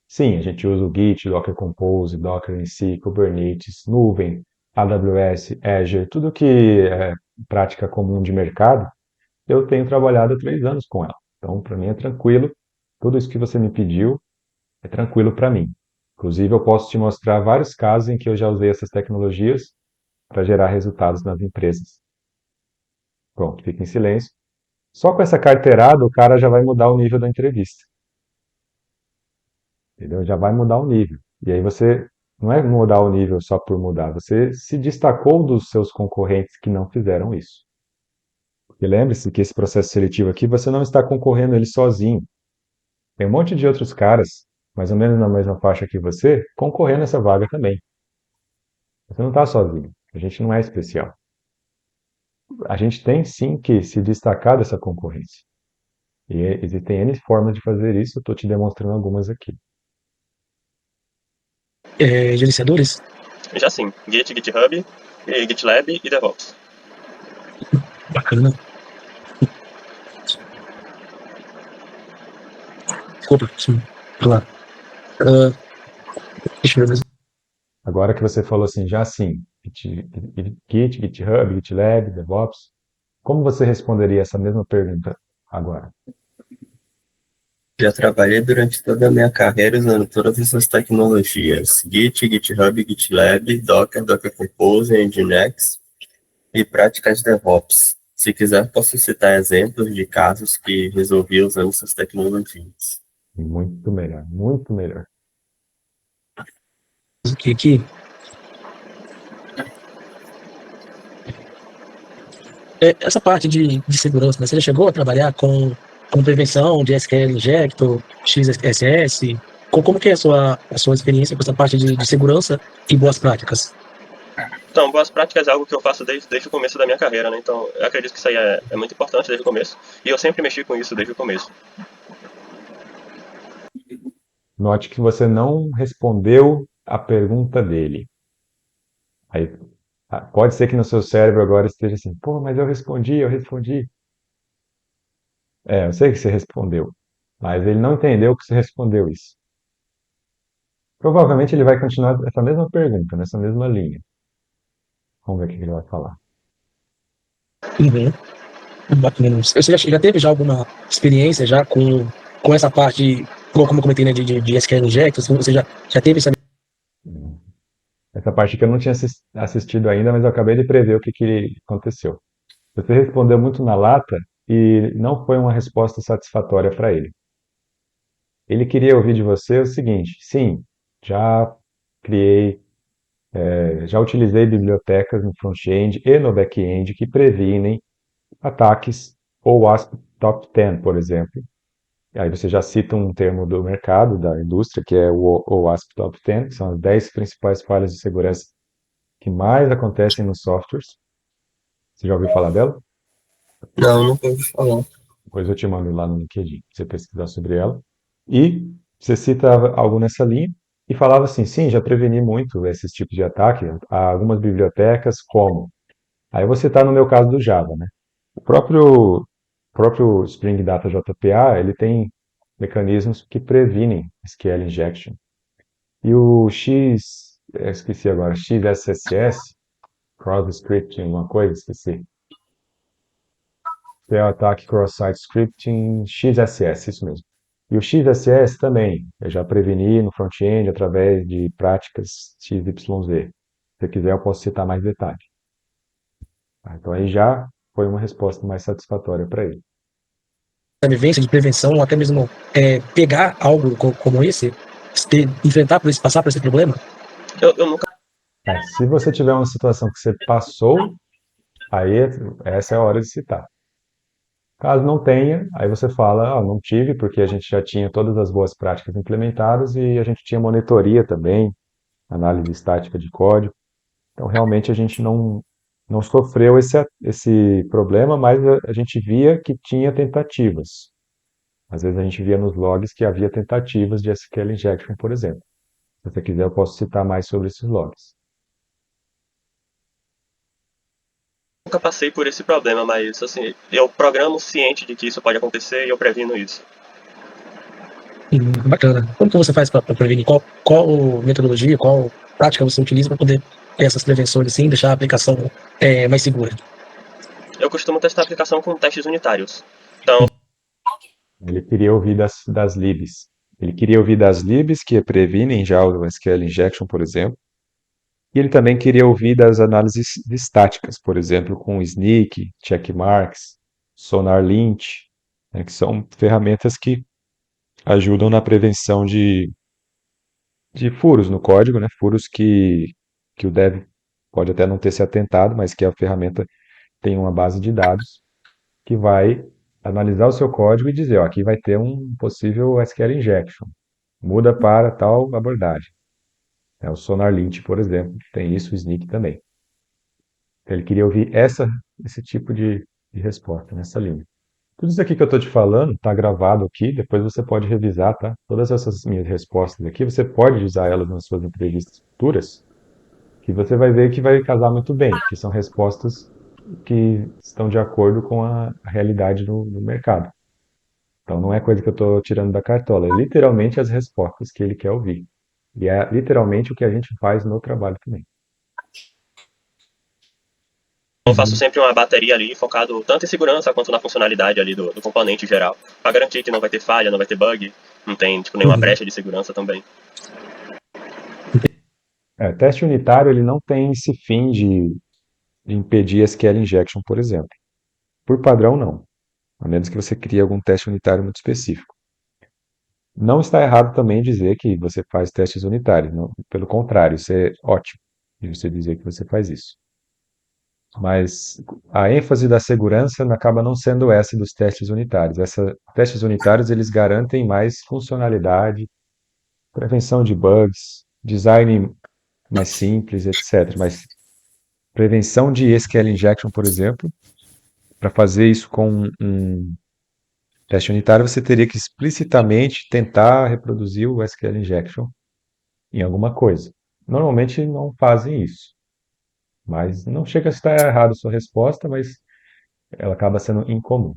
B: Sim, a gente usa o Git, Docker Compose, Docker em si, Kubernetes, nuvem, AWS, Azure, tudo que é prática comum de mercado, eu tenho trabalhado há 3 anos com ela. Então, para mim é tranquilo. Tudo isso que você me pediu é tranquilo para mim. Inclusive, eu posso te mostrar vários casos em que eu já usei essas tecnologias para gerar resultados nas empresas. Pronto, fica em silêncio. Só com essa carteirada, o cara já vai mudar o nível da entrevista. Entendeu? Já vai mudar o nível. E aí você não é mudar o nível só por mudar, você se destacou dos seus concorrentes que não fizeram isso. Porque lembre-se que esse processo seletivo aqui, você não está concorrendo ele sozinho. Tem um monte de outros caras, mais ou menos na mesma faixa que você, concorrendo nessa vaga também. Você não está sozinho. A gente não é especial. A gente tem sim que se destacar dessa concorrência. E existem N formas de fazer isso, eu estou te demonstrando algumas aqui.
D: Gerenciadores?
C: Já sim, Git, GitHub, GitLab e DevOps.
D: Bacana. Desculpa, sim, claro. Deixa eu ver.
B: Agora que você falou assim, já sim, Git, GitHub, GitLab, DevOps, como você responderia essa mesma pergunta agora?
C: Já trabalhei durante toda a minha carreira usando todas essas tecnologias: Git, GitHub, GitLab, Docker, Docker Compose, Nginx e práticas de DevOps. Se quiser, posso citar exemplos de casos que resolvi usando essas tecnologias.
B: Muito melhor, muito melhor.
D: Aqui. essa parte de segurança, né? Você já chegou a trabalhar com prevenção de SQL Injector, XSS? Como que é a sua experiência com essa parte de segurança e boas práticas?
C: Então, boas práticas é algo que eu faço desde o começo da minha carreira, né? Então, eu acredito que isso aí é muito importante desde o começo. E eu sempre mexi com isso desde o começo.
B: Note que você não respondeu a pergunta dele. Aí, pode ser que no seu cérebro agora esteja assim, pô, mas eu respondi, eu respondi. É, eu sei que você respondeu, mas ele não entendeu que você respondeu isso. Provavelmente ele vai continuar essa mesma pergunta, nessa mesma linha. Vamos ver o que ele vai falar.
D: Uhum. Bacana. Você já teve já alguma experiência já com essa parte, como eu comentei, né, de SQL Injector? Você já teve essa.
B: Essa parte que eu não tinha assistido ainda, mas eu acabei de prever o que aconteceu. Você respondeu muito na lata e não foi uma resposta satisfatória para ele. Ele queria ouvir de você o seguinte: sim, já criei, já utilizei bibliotecas no front-end e no back-end que previnem ataques OWASP Top 10, por exemplo. Aí você já cita um termo do mercado, da indústria, que é o OWASP Top 10, que são as 10 principais falhas de segurança que mais acontecem nos softwares. Você já ouviu falar dela?
C: Não, nunca ouvi falar.
B: Depois eu te mando lá no LinkedIn, pra você pesquisar sobre ela. E você cita algo nessa linha e falava assim, sim, já preveni muito esses tipos de ataque, há algumas bibliotecas, como? Aí você está no meu caso do Java, né? O próprio Spring Data JPA, ele tem mecanismos que previnem SQL injection. E o esqueci agora, XSS, Cross Scripting, alguma coisa, esqueci. Que é o ataque Cross-Site Scripting XSS, isso mesmo. E o XSS também, eu já preveni no front-end através de práticas XYZ. Se você quiser, eu posso citar mais detalhes. Tá? Então aí já foi uma resposta mais satisfatória para ele.
D: Vivência de prevenção, ou até mesmo pegar algo como esse, enfrentar por esse, passar por esse problema?
C: Eu nunca.
B: Se você tiver uma situação que você passou, aí essa é a hora de citar. Caso não tenha, aí você fala, não tive, porque a gente já tinha todas as boas práticas implementadas e a gente tinha monitoria também, análise estática de código. Então, realmente, a gente não sofreu esse problema, mas a gente via que tinha tentativas. Às vezes a gente via nos logs que havia tentativas de SQL injection, por exemplo. Se você quiser, eu posso citar mais sobre esses logs.
C: Nunca passei por esse problema, mas assim, eu programo ciente de que isso pode acontecer e eu previno isso.
D: Bacana. Como que você faz para prevenir? Qual metodologia, qual prática você utiliza para poder ter essas prevenções assim, deixar a aplicação mais segura?
C: Eu costumo testar a aplicação com testes unitários. Então,
B: Ele queria ouvir das libs. Ele queria ouvir das libs que previnem já o SQL injection, por exemplo. E ele também queria ouvir das análises estáticas, por exemplo, com Snyk, Checkmarks, SonarLint, né, que são ferramentas que ajudam na prevenção de furos no código, né, furos que o dev pode até não ter se atentado, mas que a ferramenta tem uma base de dados que vai analisar o seu código e dizer, ó, aqui vai ter um possível SQL injection, muda para tal abordagem. O SonarLint, por exemplo, tem isso, o Snyk também. Ele queria ouvir esse tipo de resposta nessa linha. Tudo isso aqui que eu estou te falando está gravado aqui, depois você pode revisar, tá? Todas essas minhas respostas aqui, você pode usar elas nas suas entrevistas futuras, que você vai ver que vai casar muito bem, que são respostas que estão de acordo com a realidade no mercado. Então não é coisa que eu estou tirando da cartola, é literalmente as respostas que ele quer ouvir. E é literalmente o que a gente faz no trabalho também.
C: eu faço sempre uma bateria ali focado tanto em segurança quanto na funcionalidade ali do componente geral, para garantir que não vai ter falha, não vai ter bug, não tem tipo, nenhuma brecha de segurança também.
B: Teste unitário ele não tem esse fim de impedir SQL injection, por exemplo. Por padrão, não. A menos que você crie algum teste unitário muito específico. Não está errado também dizer que você faz testes unitários. Não, pelo contrário, isso é ótimo de você dizer que você faz isso. Mas a ênfase da segurança acaba não sendo essa dos testes unitários. Testes unitários, eles garantem mais funcionalidade, prevenção de bugs, design mais simples, etc. Mas prevenção de SQL injection, por exemplo, para fazer isso com um teste unitário, você teria que explicitamente tentar reproduzir o SQL injection em alguma coisa. Normalmente não fazem isso, mas não chega a estar errado a sua resposta, mas ela acaba sendo incomum.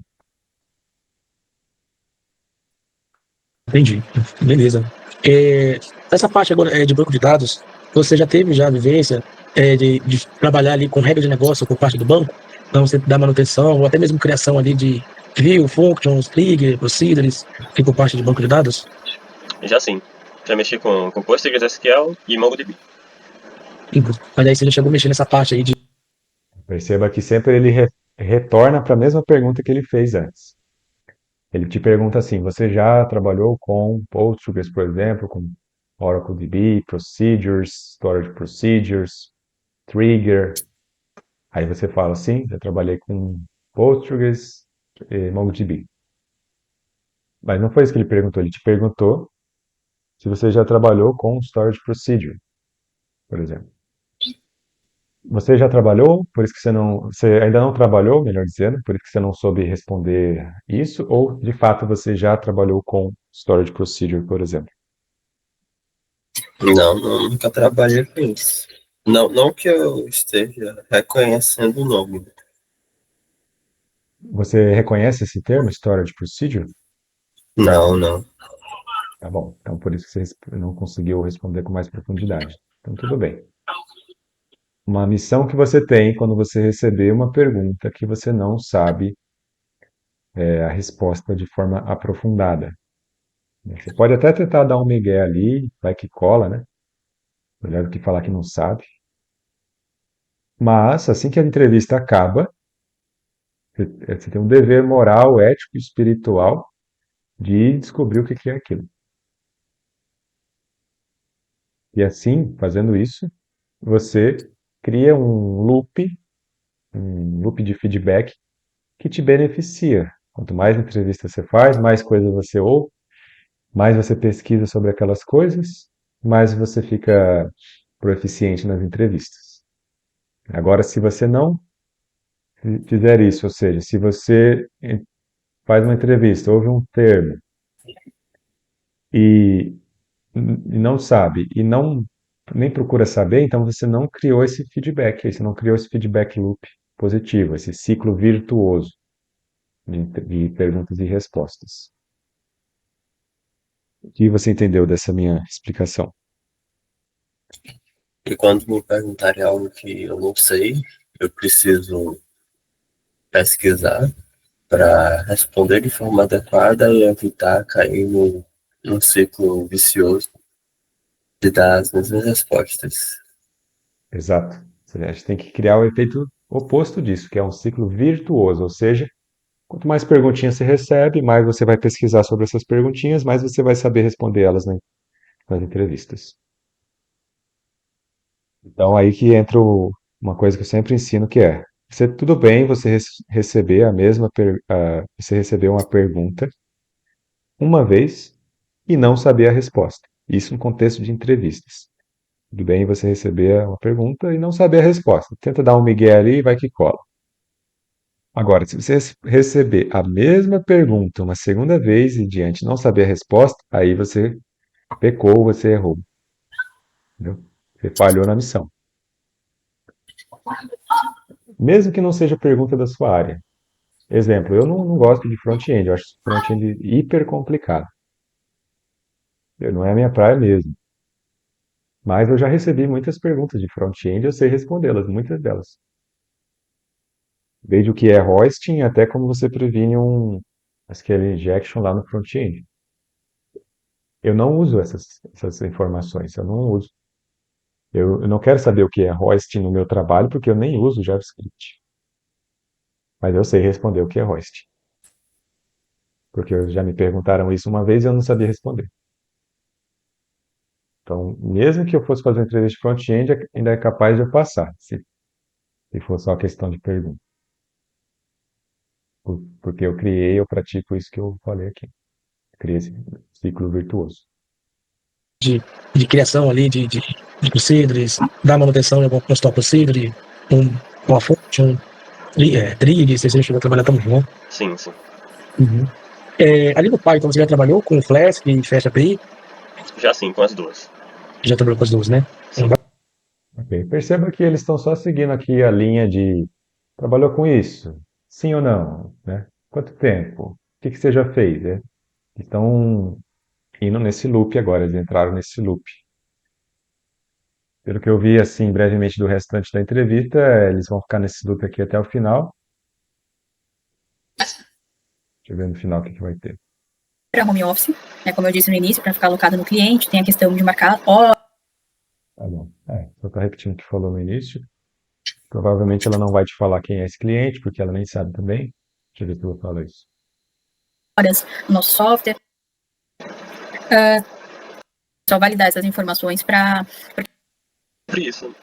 D: Entendi. Beleza. Essa parte agora de banco de dados, você já teve já a vivência de trabalhar ali com regra de negócio por parte do banco? Então você dá manutenção ou até mesmo criação ali de view, functions, trigger, procedures, aqui por parte de banco de dados?
C: Já sim. Já mexi com PostgreSQL e MongoDB.
D: Mas aí você já chegou a mexer nessa parte aí de.
B: Perceba que sempre ele retorna para a mesma pergunta que ele fez antes. Ele te pergunta assim: você já trabalhou com Postgres, por exemplo, com Oracle DB, Procedures, Storage Procedures, Trigger? Aí você fala assim: já trabalhei com Postgres e MongoDB. Mas não foi isso que ele perguntou. Ele te perguntou se você já trabalhou com Storage Procedure, por exemplo. Você já trabalhou, por isso que você ainda não trabalhou, melhor dizendo, por isso que você não soube responder isso, ou de fato você já trabalhou com Storage Procedure, por exemplo?
C: Não, nunca trabalhei com isso. Não, não que eu esteja reconhecendo o nome.
B: Você reconhece esse termo, Storage Procedure?
C: Não.
B: Tá bom, então por isso que você não conseguiu responder com mais profundidade. Então tudo bem. Uma missão que você tem quando você receber uma pergunta que você não sabe a resposta de forma aprofundada. Você pode até tentar dar um migué ali, vai que cola, né? Melhor do que falar que não sabe. Mas, assim que a entrevista acaba, você tem um dever moral, ético e espiritual de descobrir o que é aquilo. E assim, fazendo isso, você cria um loop de feedback que te beneficia. Quanto mais entrevistas você faz, mais coisas você ouve, mais você pesquisa sobre aquelas coisas, mais você fica proficiente nas entrevistas. Agora, se você não fizer isso, ou seja, se você faz uma entrevista, ouve um termo e, e não sabe, e não nem procura saber, então você não criou esse feedback, você não criou esse feedback loop positivo, esse ciclo virtuoso de perguntas e respostas. O que você entendeu dessa minha explicação?
C: E quando me perguntarem algo que eu não sei, eu preciso pesquisar para responder de forma adequada e evitar cair num ciclo vicioso de dar as mesmas respostas.
B: Exato. A gente tem que criar o efeito oposto disso, que é um ciclo virtuoso, ou seja, quanto mais perguntinhas você recebe, mais você vai pesquisar sobre essas perguntinhas, mais você vai saber responder elas nas entrevistas. Então aí que entra uma coisa que eu sempre ensino, que é, tudo bem você receber você receber uma pergunta uma vez e não saber a resposta. Isso no contexto de entrevistas. Tudo bem você receber uma pergunta e não saber a resposta. Tenta dar um migué ali e vai que cola. Agora, se você receber a mesma pergunta uma segunda vez e diante não saber a resposta, aí você pecou, você errou. Entendeu? Você falhou na missão. Mesmo que não seja pergunta da sua área. Exemplo, eu não gosto de front-end, eu acho front-end hiper complicado. Não é a minha praia mesmo. Mas eu já recebi muitas perguntas de front-end e eu sei respondê-las, muitas delas. Desde o que é hoisting até como você previne um SQL injection lá no front-end. Eu não uso essas informações, eu não uso. Eu não quero saber o que é hoisting no meu trabalho porque eu nem uso JavaScript. Mas eu sei responder o que é hoisting. Porque já me perguntaram isso uma vez e eu não sabia responder. Então, mesmo que eu fosse fazer uma entrevista de front-end, ainda é capaz de eu passar. Se se for só questão de pergunta. Porque eu pratico isso que eu falei aqui. Criei esse ciclo virtuoso.
D: De criação ali, de procedures, dar manutenção em alguns top procedure, uma fonte, trig, se você chegou a trabalhar também, né?
C: Sim.
D: Uhum. Ali no Python, você já trabalhou com Flask e Fast API?
C: Já sim, com as duas.
D: Já trabalhou com as duas, né?
C: Sim.
B: Ok. Perceba que eles estão só seguindo aqui a linha de trabalhou com isso? Sim ou não? Né? Quanto tempo? O que você já fez? Né? Estão indo nesse loop agora, eles entraram nesse loop. Pelo que eu vi, assim, brevemente do restante da entrevista, eles vão ficar nesse loop aqui até o final. Deixa eu ver no final o que vai ter.
A: Para home office, né, como eu disse no início, para ficar alocado no cliente, tem a questão de marcar horas.
B: Tá bom. Só tá repetindo o que falou no início. Provavelmente ela não vai te falar quem é esse cliente, porque ela nem sabe também. Deixa eu ver se eu vou falar isso.
A: No nosso software. Só validar essas informações para
C: Isso.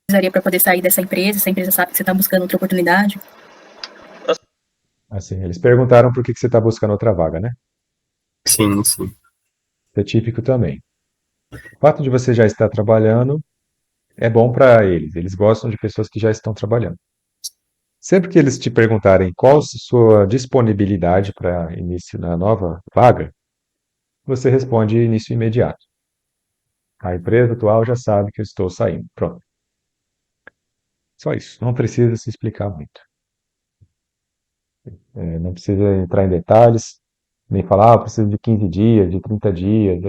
A: precisaria para poder sair dessa empresa, se a empresa sabe que você está buscando outra oportunidade.
B: Assim, eles perguntaram por que você está buscando outra vaga, né?
C: Sim.
B: Isso é típico também. O fato de você já estar trabalhando é bom para eles. Eles gostam de pessoas que já estão trabalhando. Sempre que eles te perguntarem qual a sua disponibilidade para início na nova vaga, você responde início imediato. A empresa atual já sabe que eu estou saindo. Pronto. Só isso. Não precisa se explicar muito. Não precisa entrar em detalhes, nem falar, preciso de 15 dias, de 30 dias.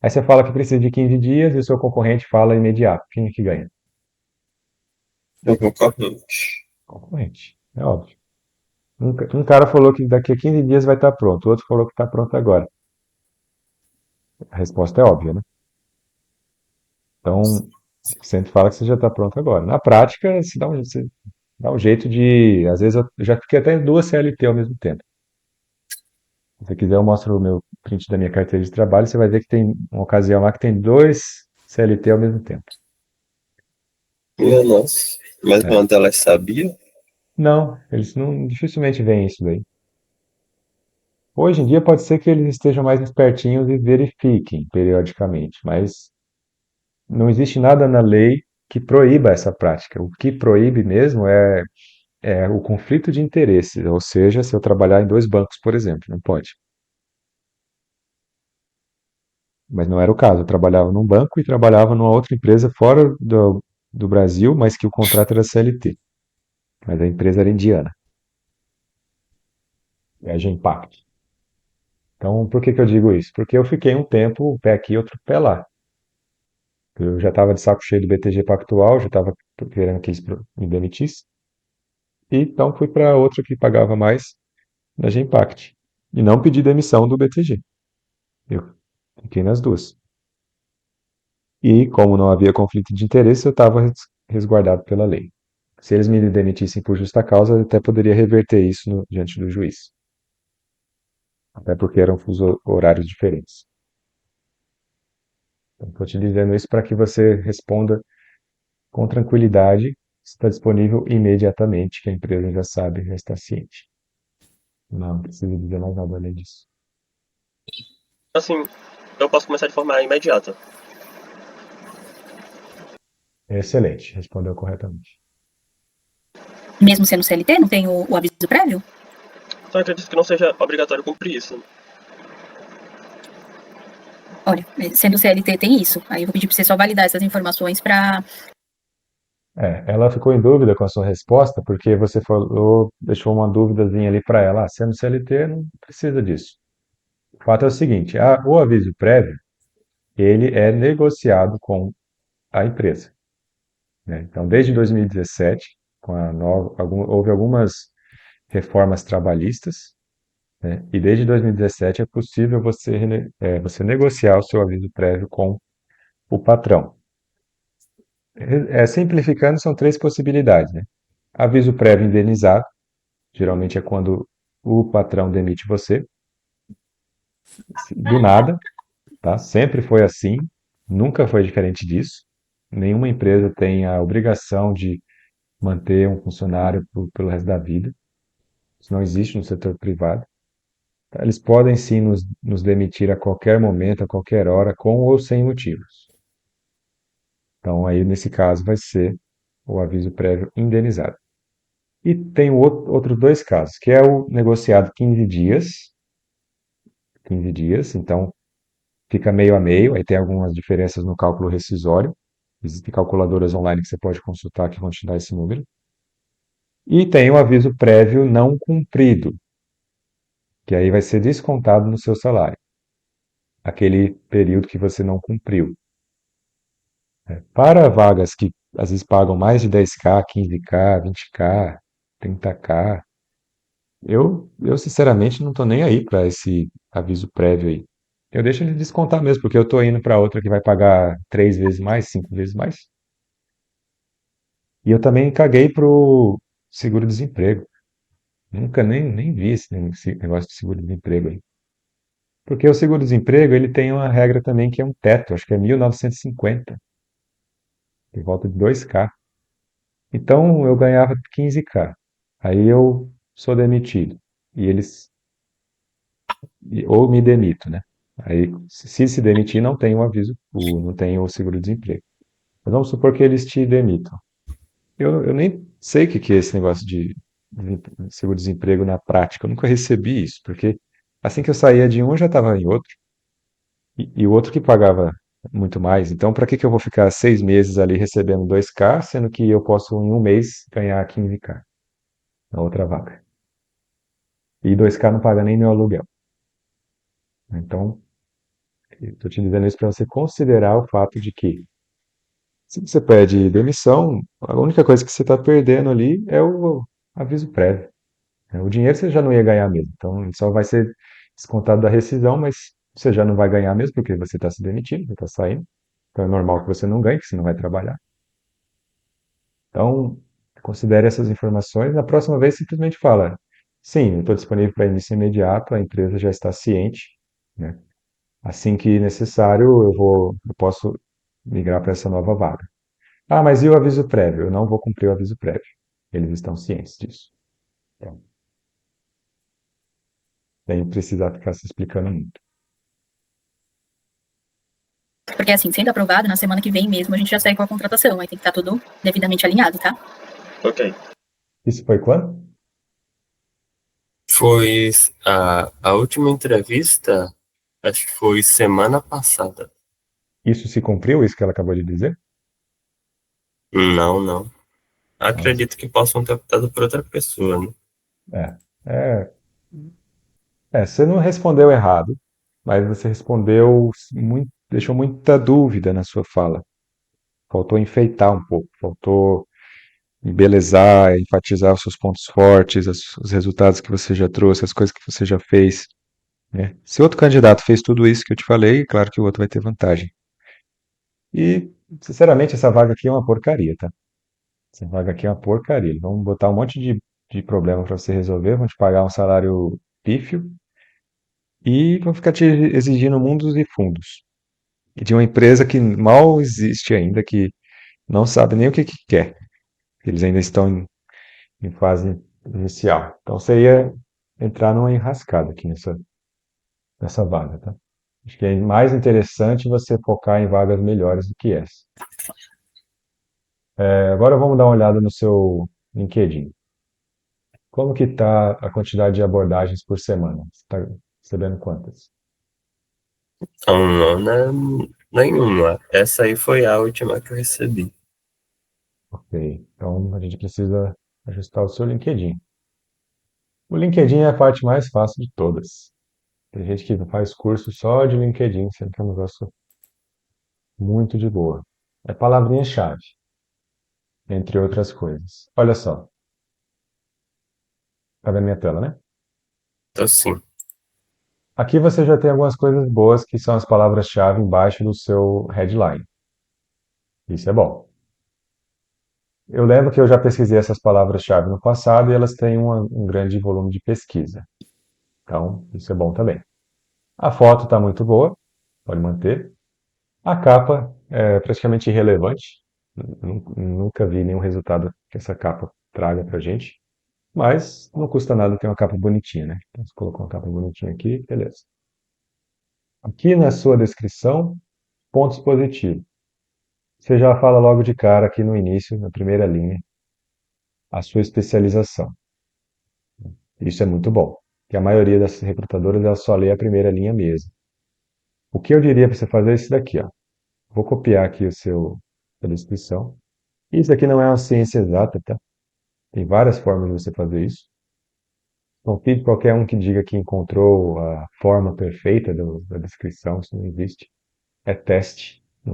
B: Aí você fala que precisa de 15 dias e o seu concorrente fala imediato. Quem é que ganha?
C: O concorrente.
B: Concorrente, é óbvio. Um cara falou que daqui a 15 dias vai estar pronto, o outro falou que está pronto agora. A resposta é óbvia, né? Então, sempre fala que você já está pronto agora. Na prática, você dá um jeito de. Às vezes eu já fiquei até em duas CLT ao mesmo tempo. Se você quiser, eu mostro o meu print da minha carteira de trabalho. Você vai ver que tem uma ocasião lá que tem dois CLT ao mesmo tempo.
C: Minha nossa. Mas uma delas sabia?
B: Não, eles não dificilmente veem isso daí. Hoje em dia pode ser que eles estejam mais espertinhos e verifiquem periodicamente, mas não existe nada na lei que proíba essa prática. O que proíbe mesmo é o conflito de interesse, ou seja, se eu trabalhar em dois bancos, por exemplo, não pode. Mas não era o caso. Eu trabalhava num banco e trabalhava numa outra empresa fora do Brasil, mas que o contrato era CLT. Mas a empresa era indiana. É a Genpact. Então, por que eu digo isso? Porque eu fiquei um tempo, um pé aqui, outro pé lá. Eu já estava de saco cheio do BTG Pactual, já estava querendo que eles me demitissem. E então fui para outro que pagava mais, na Genpact. E não pedi demissão do BTG. Eu fiquei nas duas. E como não havia conflito de interesse, eu estava resguardado pela lei. Se eles me demitissem por justa causa, eu até poderia reverter isso diante do juiz. Até porque eram horários diferentes. Estou te dizendo isso para que você responda com tranquilidade, está disponível imediatamente, que a empresa já sabe, já está ciente. Não precisa dizer mais nada além disso.
C: Assim, eu posso começar de forma imediata.
B: Excelente, respondeu corretamente.
A: Mesmo sendo CLT, não tem o aviso prévio?
C: Só acredito que não seja obrigatório cumprir isso.
A: Olha, sendo CLT tem isso. Aí eu vou pedir para você só validar essas informações para
B: Ela ficou em dúvida com a sua resposta, porque você falou, deixou uma dúvidazinha ali para ela. Sendo CLT, não precisa disso. O fato é o seguinte: o aviso prévio, ele é negociado com a empresa, né? Então, desde 2017, houve algumas reformas trabalhistas, né? E desde 2017 é possível você negociar o seu aviso prévio com o patrão. Simplificando, são três possibilidades, né? Aviso prévio indenizado, geralmente é quando o patrão demite você, do nada, tá? Sempre foi assim, nunca foi diferente disso. Nenhuma empresa tem a obrigação de manter um funcionário pelo resto da vida. Isso não existe no setor privado. Eles podem sim nos demitir a qualquer momento, a qualquer hora, com ou sem motivos. Então, aí, nesse caso, vai ser o aviso prévio indenizado. E tem outros dois casos, que é o negociado 15 dias. 15 dias, então fica meio a meio, aí tem algumas diferenças no cálculo rescisório. Existem calculadoras online que você pode consultar que vão te dar esse número. E tem o aviso prévio não cumprido, que aí vai ser descontado no seu salário, aquele período que você não cumpriu. Para vagas que às vezes pagam mais de 10K, 15K, 20K, 30K, eu sinceramente não estou nem aí para esse aviso prévio aí. Eu deixo ele descontar mesmo, porque eu estou indo para outra que vai pagar 3 vezes mais, 5 vezes mais. E eu também caguei pro seguro-desemprego. Nunca nem vi esse negócio de seguro-desemprego aí. Porque o seguro-desemprego, ele tem uma regra também que é um teto, acho que é 1.950, por volta de 2K. Então eu ganhava 15K. Aí eu sou demitido. E eles. Ou me demito, né? Aí, se demitir, não tem o aviso, não tem o seguro-desemprego. Mas vamos supor que eles te demitam. Eu nem sei o que é esse negócio de seguro-desemprego na prática. Eu nunca recebi isso, porque assim que eu saía de um, eu já estava em outro. E o outro que pagava muito mais. Então, para que eu vou ficar 6 meses ali recebendo 2K, sendo que eu posso em um mês ganhar 15K na outra vaga? E 2K não paga nem meu aluguel. Então, eu estou te dizendo isso para você considerar o fato de que, se você pede demissão, a única coisa que você está perdendo ali é o aviso prévio. O dinheiro você já não ia ganhar mesmo. Então, ele só vai ser descontado da rescisão, mas você já não vai ganhar mesmo, porque você está se demitindo, você está saindo. Então, é normal que você não ganhe, que você não vai trabalhar. Então, considere essas informações. Na próxima vez, simplesmente fala: sim, eu estou disponível para início imediato, a empresa já está ciente, né? Assim que necessário, eu posso migrar para essa nova vaga. Ah, mas e o aviso prévio? Eu não vou cumprir o aviso prévio. Eles estão cientes disso. Então, nem precisar ficar se explicando muito.
A: Porque, assim, sendo aprovado, na semana que vem mesmo, a gente já segue com a contratação. Aí tem que estar tudo devidamente alinhado, tá?
C: Ok.
B: Isso foi quando?
C: Foi a última entrevista, acho que foi semana passada.
B: Isso se cumpriu, isso que ela acabou de dizer?
C: Não, não.
B: Nossa.
C: Acredito que possam ter optado por outra pessoa, né?
B: É, é, você não respondeu errado, mas você respondeu deixou muita dúvida na sua fala. Faltou enfeitar um pouco, faltou embelezar, enfatizar os seus pontos fortes, os resultados que você já trouxe, as coisas que você já fez, né? Se outro candidato fez tudo isso que eu te falei, claro que o outro vai ter vantagem. E, sinceramente, essa vaga aqui é uma porcaria, tá? Essa vaga aqui é uma porcaria. Eles vão botar um monte de problema para você resolver, vão te pagar um salário pífio e vão ficar te exigindo mundos e fundos. E de uma empresa que mal existe ainda, que não sabe nem o que quer. Eles ainda estão em fase inicial. Então você ia entrar numa enrascada aqui nessa vaga, tá? Acho que é mais interessante você focar em vagas melhores do que essa. Agora vamos dar uma olhada no seu LinkedIn. Como que está a quantidade de abordagens por semana? Você está recebendo quantas?
C: Então, não, né? Nenhuma. Essa aí foi a última que eu recebi.
B: Ok. Então a gente precisa ajustar o seu LinkedIn. O LinkedIn é a parte mais fácil de todas. Tem gente que faz curso só de LinkedIn, sendo que é um negócio muito de boa. É palavrinha-chave, entre outras coisas. Olha só, tá vendo minha tela, né?
C: Então, sim.
B: Aqui você já tem algumas coisas boas que são as palavras-chave embaixo do seu headline. Isso é bom. Eu lembro que eu já pesquisei essas palavras-chave no passado e elas têm um grande volume de pesquisa. Então, isso é bom também. A foto está muito boa, pode manter. A capa é praticamente irrelevante. Nunca vi nenhum resultado que essa capa traga pra gente. Mas não custa nada ter uma capa bonitinha, né? Então, você colocou uma capa bonitinha aqui, beleza. Aqui na sua descrição, pontos positivos. Você já fala logo de cara aqui no início, na primeira linha, a sua especialização. Isso é muito bom, porque a maioria das recrutadoras ela só lê a primeira linha mesmo. O que eu diria para você fazer é isso daqui, ó. Vou copiar aqui a descrição. Isso aqui não é uma ciência exata, tá? Tem várias formas de você fazer isso. Não fique qualquer um que diga que encontrou a forma perfeita da descrição, isso não existe. É teste, né?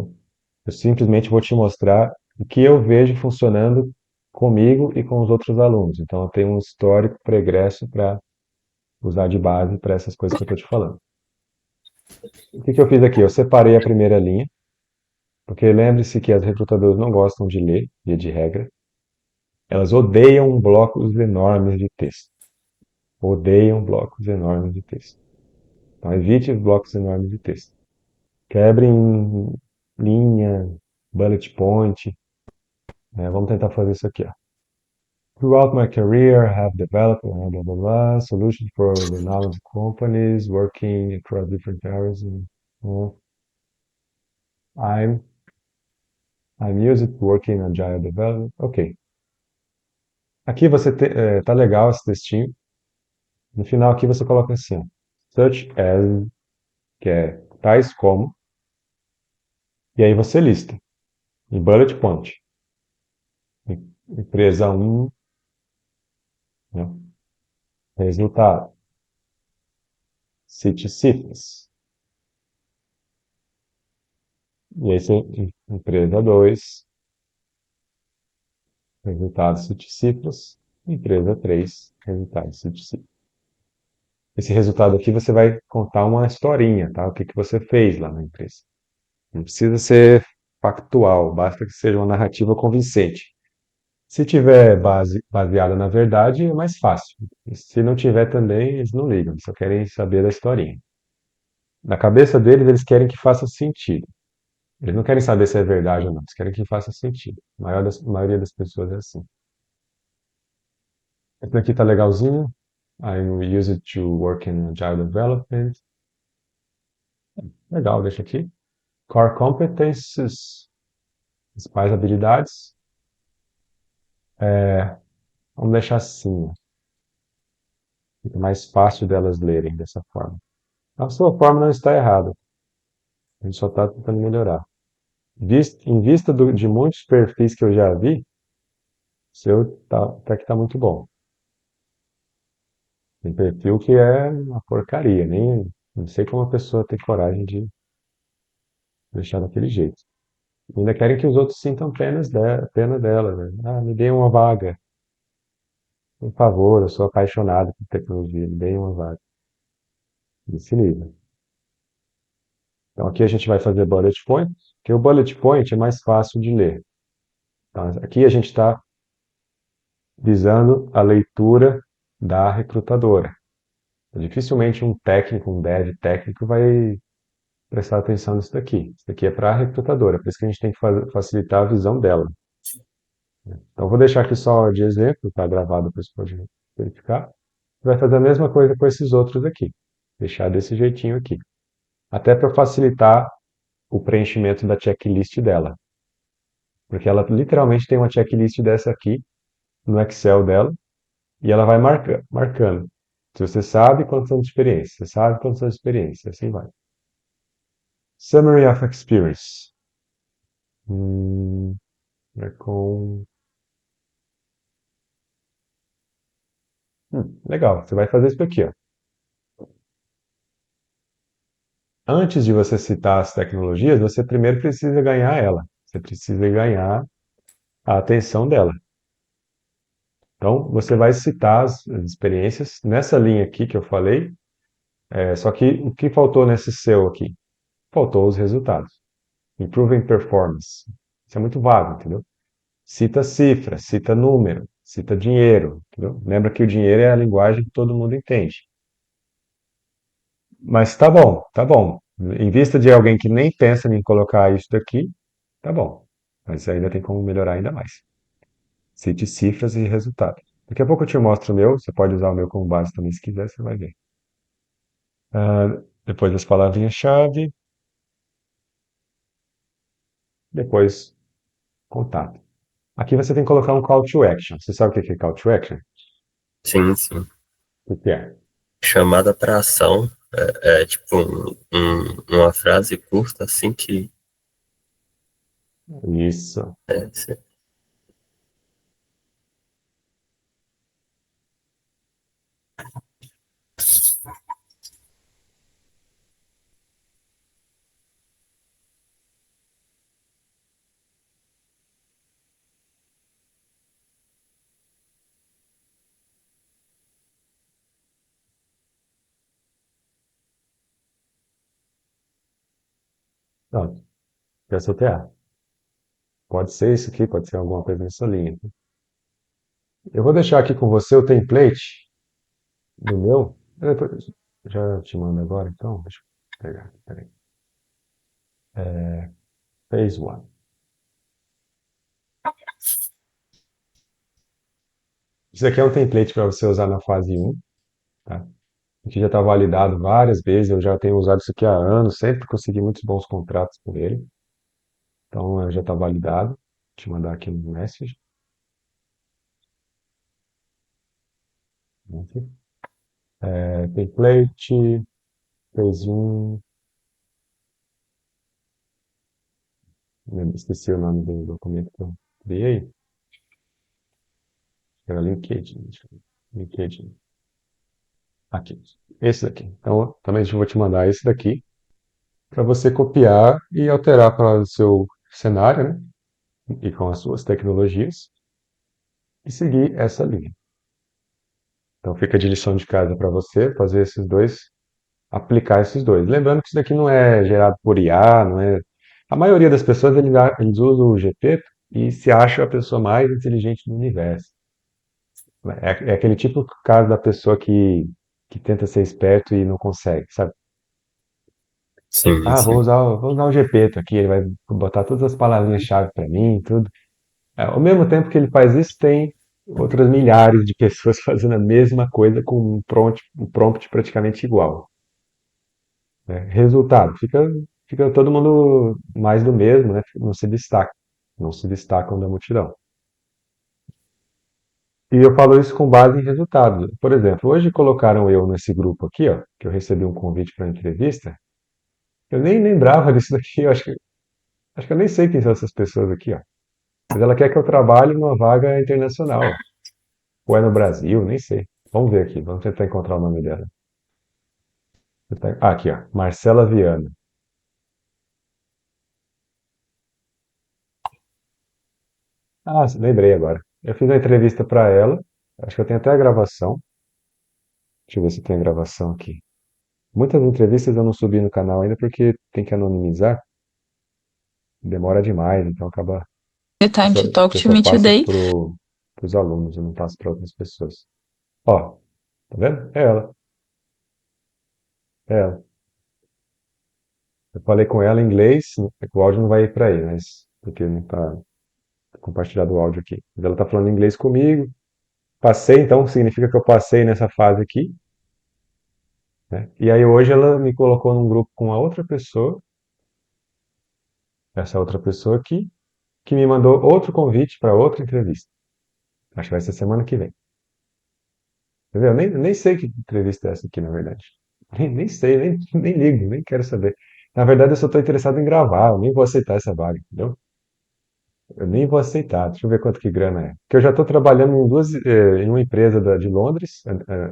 B: Eu simplesmente vou te mostrar o que eu vejo funcionando comigo e com os outros alunos. Então, eu tenho um histórico pregresso para usar de base para essas coisas que eu estou te falando. O que eu fiz aqui? Eu separei a primeira linha, porque lembre-se que as recrutadoras não gostam de ler, via de regra. Elas odeiam blocos enormes de texto. Odeiam blocos enormes de texto. Então, evite os blocos enormes de texto. Quebre em linha, bullet point. Vamos tentar fazer isso aqui, ó. Throughout my career, I have developed blah, blah, blah, blah, solutions for the knowledge companies working across different areas. I'm I'm used to working in agile development. Ok. Aqui tá legal esse textinho. No final aqui você coloca assim, ó, such as, que é tais como, e aí você lista em bullet point. Empresa 1, né? Resultado. Cite cifras. E aí empresa 2, resultado cite cifras. Empresa 3, resultado cite cifras. Esse resultado aqui você vai contar uma historinha, tá? O que você fez lá na empresa. Não precisa ser factual, basta que seja uma narrativa convincente. Se tiver baseada na verdade, é mais fácil. Se não tiver também, eles não ligam, eles só querem saber da historinha. Na cabeça deles, eles querem que faça sentido. Eles não querem saber se é verdade ou não, eles querem que faça sentido. A maioria das pessoas é assim. Esse aqui tá legalzinho. I'm used to work in agile development. Legal, deixa aqui. Core competences, principais habilidades. Vamos deixar assim. Fica mais fácil delas lerem dessa forma. A sua forma não está errada. A gente só está tentando melhorar. Em vista de muitos perfis que eu já vi, o seu até que está muito bom. Tem perfil que é uma porcaria, nem não sei como a pessoa tem coragem de deixar daquele jeito. Ainda querem que os outros sintam pena dela, né? Ah, me dê uma vaga. Por favor, eu sou apaixonado por tecnologia, me dê uma vaga. Desse nível. Então aqui a gente vai fazer bullet point, porque o bullet point é mais fácil de ler. Então, aqui a gente está visando a leitura da recrutadora. Dificilmente um técnico, um dev técnico vai prestar atenção nisso daqui. Isso daqui é para a recrutadora, por isso que a gente tem que facilitar a visão dela. Então, vou deixar aqui só de exemplo, está gravado, depois você pode verificar. Vai fazer a mesma coisa com esses outros aqui. Deixar desse jeitinho aqui. Até para facilitar o preenchimento da checklist dela. Porque ela literalmente tem uma checklist dessa aqui no Excel dela e ela vai marcando. Se você sabe quantos anos de experiência, você sabe quantos anos de experiência, assim vai. Summary of Experience. Com... legal, você vai fazer isso aqui, ó. Antes de você citar as tecnologias, você primeiro precisa ganhar ela. Você precisa ganhar a atenção dela. Então, você vai citar as experiências nessa linha aqui que eu falei, só que o que faltou nesse seu aqui? Faltou os resultados. Improving performance. Isso é muito vago, entendeu? Cita cifra, cita número, cita dinheiro, entendeu? Lembra que o dinheiro é a linguagem que todo mundo entende. Mas tá bom, tá bom. Em vista de alguém que nem pensa em colocar isso daqui, tá bom. Mas ainda tem como melhorar ainda mais. Cite cifras e resultado. Daqui a pouco eu te mostro o meu, você pode usar o meu como base também se quiser, você vai ver. Depois das palavrinhas-chave, depois contato. Aqui você tem que colocar um call to action. Você sabe o que é call to action?
C: Sim, sim.
B: O que é?
C: Chamada para ação é tipo uma frase curta, assim que.
B: Isso.
C: Sim.
B: Pronto. Já soltei A. Pode ser isso aqui, pode ser alguma coisa nessa linha. Eu vou deixar aqui com você o template do meu. Já te mando agora, então. Deixa eu pegar. Peraí. Phase 1. Isso aqui é um template para você usar na fase 1, tá? Que já está validado várias vezes, eu já tenho usado isso aqui há anos, sempre consegui muitos bons contratos por ele. Então já está validado. Vou te mandar aqui no message. Template, fez um. Esqueci o nome do documento que eu criei. Era LinkedIn. LinkedIn. Aqui. Esse daqui. Então também eu vou te mandar esse daqui para você copiar e alterar para o seu cenário, né? E com as suas tecnologias e seguir essa linha. Então fica de lição de casa para você fazer esses dois, aplicar esses dois. Lembrando que isso daqui não é gerado por IA, não é. A maioria das pessoas eles usam o GP e se acha a pessoa mais inteligente do universo. É aquele tipo de caso da pessoa que tenta ser esperto e não consegue, sabe?
C: Sim,
B: Ah,
C: sim.
B: vou usar o GP aqui, ele vai botar todas as palavrinhas-chave para mim, tudo. Ao mesmo tempo que ele faz isso, tem outras milhares de pessoas fazendo a mesma coisa com um prompt praticamente igual, né? Resultado, fica todo mundo mais do mesmo, né? Não se destacam da multidão. E eu falo isso com base em resultados. Por exemplo, hoje colocaram eu nesse grupo aqui, ó, que eu recebi um convite para entrevista. Eu nem lembrava disso daqui, acho que eu nem sei quem são essas pessoas aqui, ó. Mas ela quer que eu trabalhe numa vaga internacional. Ou é no Brasil, nem sei. Vamos ver aqui, vamos tentar encontrar o nome dela. Aqui, ó, Marcela Viana. Ah, lembrei agora. Eu fiz uma entrevista para ela, acho que eu tenho até a gravação. Deixa eu ver se tem a gravação aqui. Muitas entrevistas eu não subi no canal ainda porque tem que anonimizar, demora demais, então acaba.
E: The time to talk
B: Eu
E: to
B: só
E: me
B: passo
E: today.
B: para os alunos, eu não passo para outras pessoas. Ó, tá vendo? É ela, é ela. Eu falei com ela em inglês, o áudio não vai ir para aí, mas porque não está compartilhado o áudio aqui. Mas ela está falando inglês comigo. Passei, então significa que eu passei nessa fase aqui, né? E aí hoje ela me colocou num grupo com a outra pessoa, essa outra pessoa aqui, que me mandou outro convite para outra entrevista. Acho que vai ser semana que vem. Entendeu? Nem sei que entrevista é essa aqui, na verdade. Nem sei, nem ligo, nem quero saber. Na verdade, eu só estou interessado em gravar, eu nem vou aceitar essa vaga, entendeu? Eu nem vou aceitar. Deixa eu ver quanto que grana é. Porque eu já estou trabalhando em uma empresa de Londres.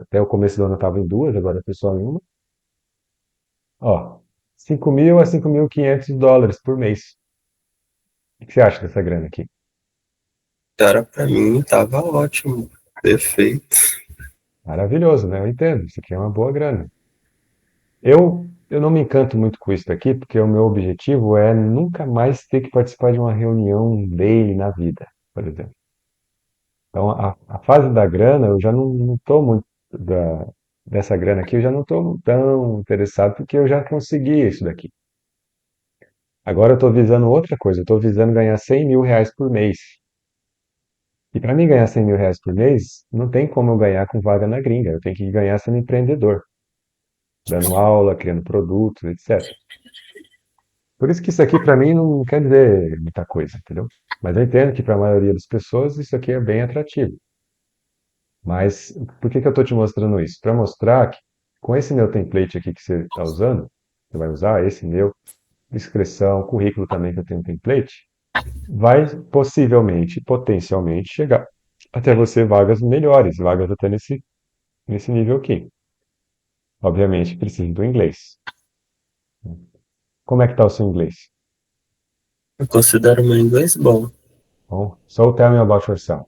B: Até o começo do ano eu estava em duas, agora estou só em uma. Ó, 5.000 a 5.500 dólares por mês. O que você acha dessa grana aqui?
C: Cara, pra mim tava ótimo. Perfeito.
B: Maravilhoso, né? Eu entendo. Isso aqui é uma boa grana. Eu não me encanto muito com isso daqui, porque o meu objetivo é nunca mais ter que participar de uma reunião daily na vida, por exemplo. Então, a fase da grana, eu já não estou muito dessa grana aqui, eu já não estou tão interessado, porque eu já consegui isso daqui. Agora eu estou visando outra coisa, eu estou visando ganhar R$ 100.000 por mês. E para mim ganhar R$ 100.000 por mês, não tem como eu ganhar com vaga na gringa, eu tenho que ganhar sendo empreendedor, dando aula, criando produtos, etc. Por isso que isso aqui para mim não quer dizer muita coisa, entendeu? Mas eu entendo que para a maioria das pessoas isso aqui é bem atrativo. Mas por que que eu estou te mostrando isso? Para mostrar que com esse meu template aqui que você está usando, você vai usar esse meu, descrição, currículo também que eu tenho um template, vai possivelmente, potencialmente chegar até você vagas melhores, vagas até nesse nível aqui. Obviamente, precisa do inglês. Como é que está o seu inglês?
C: Eu considero meu inglês bom.
B: Bom, so tell me about yourself.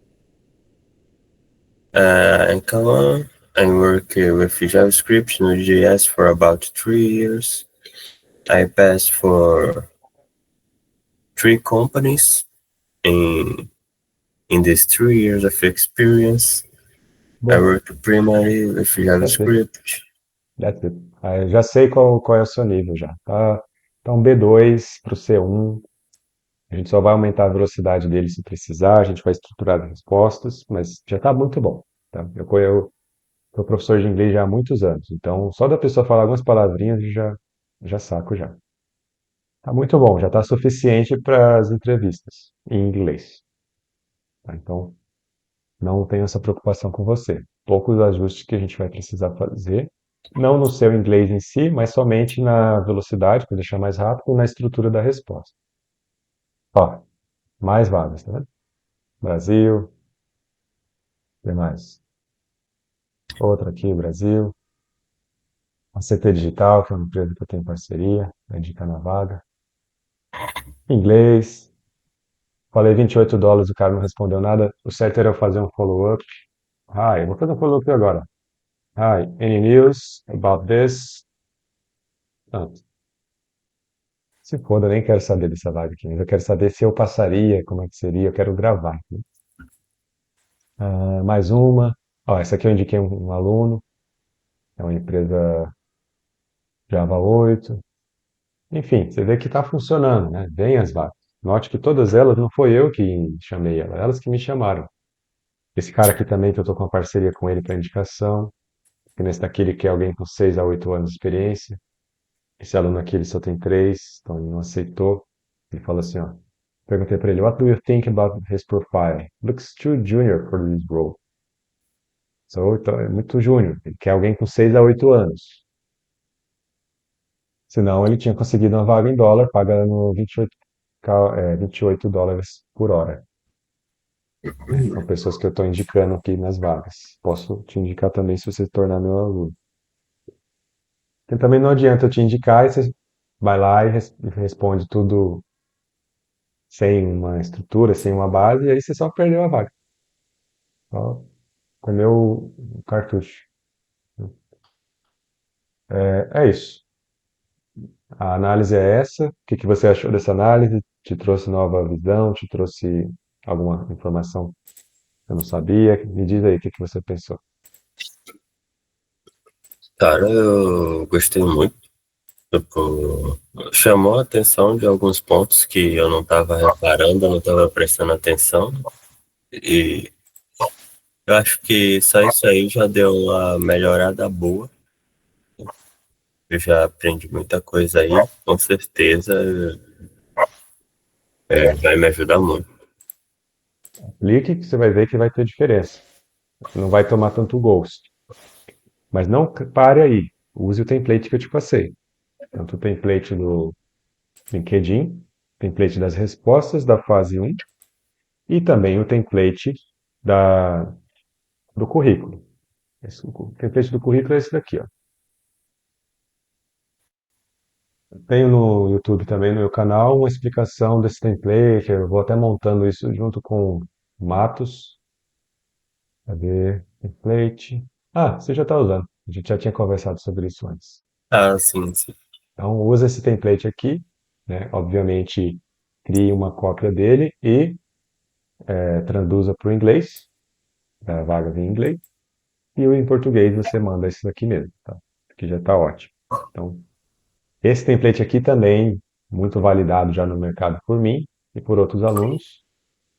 C: In Kalan, I work with JavaScript and Node.js for about 3 years. I passed for 3 companies in these 3 years of experience. I
B: Bom,
C: work primarily with
B: that's it.
C: JavaScript.
B: That's it. Eu já sei qual é o seu nível já. Tá um B2 para o C1. A gente só vai aumentar a velocidade dele se precisar, a gente vai estruturar as respostas, mas já está muito bom. Tá? Eu sou professor de inglês já há muitos anos, então só da pessoa falar algumas palavrinhas eu já saco já. Tá muito bom, já está suficiente para as entrevistas em inglês. Tá? Então, não tenho essa preocupação com você. Poucos ajustes que a gente vai precisar fazer, não no seu inglês em si, mas somente na velocidade, para deixar mais rápido, e na estrutura da resposta. Ó, mais vagas, tá vendo? Brasil, tem mais. Outra aqui, Brasil. A CT Digital, que é uma empresa que eu tenho parceria, vai indicar na vaga. Inglês. Falei $28, o cara não respondeu nada. O certo era eu fazer um follow-up. Hi, vou fazer um follow-up agora. Hi, any news about this? Não, se foda, eu nem quero saber dessa vaga aqui. Mas eu quero saber se eu passaria, como é que seria, eu quero gravar. Né? Mais uma. Ó, essa aqui eu indiquei um aluno. É uma empresa Java 8. Enfim, você vê que está funcionando, né? Vem as vagas. Note que todas elas não foi eu que chamei elas que me chamaram. Esse cara aqui também, que eu estou com uma parceria com ele para indicação. Que nesse daqui ele quer alguém com 6 a 8 anos de experiência. Esse aluno aqui ele só tem 3, então ele não aceitou. Ele falou assim, ó. Perguntei para ele, what do you think about his profile? Looks too junior for this role. Então, é muito júnior. Ele quer alguém com 6 a 8 anos. Senão ele tinha conseguido uma vaga em dólar, pagando 28 dólares por hora. São pessoas que eu estou indicando aqui nas vagas. Posso te indicar também se você se tornar meu aluno. Porque também não adianta eu te indicar e você vai lá e responde tudo sem uma estrutura, sem uma base, e aí você só perdeu a vaga. Só comeu o cartucho. É isso. A análise é essa. O que que você achou dessa análise? Te trouxe nova visão? Te trouxe alguma informação que eu não sabia? Me diz aí o que que você pensou.
C: Cara, eu gostei muito. Tipo, chamou a atenção de alguns pontos que eu não estava reparando, eu não estava prestando atenção. E eu acho que só isso aí já deu uma melhorada boa. Eu já aprendi muita coisa aí, com certeza vai me ajudar muito.
B: Aplique que você vai ver que vai ter diferença. Não vai tomar tanto gosto. Mas não pare aí. Use o template que eu te passei. Tanto o template do LinkedIn, template das respostas da fase 1 e também o template do currículo. O template do currículo é esse daqui, ó. Tenho no YouTube também, no meu canal, uma explicação desse template. Eu vou até montando isso junto com Matos. Cadê? Template. Ah, você já está usando. A gente já tinha conversado sobre isso antes.
C: Ah, sim, sim.
B: Então, usa esse template aqui, né? Obviamente, crie uma cópia dele e traduza para o inglês, a vaga em inglês, e o em português você manda esse daqui mesmo, tá? Que já está ótimo. Então, esse template aqui também muito validado já no mercado por mim e por outros alunos.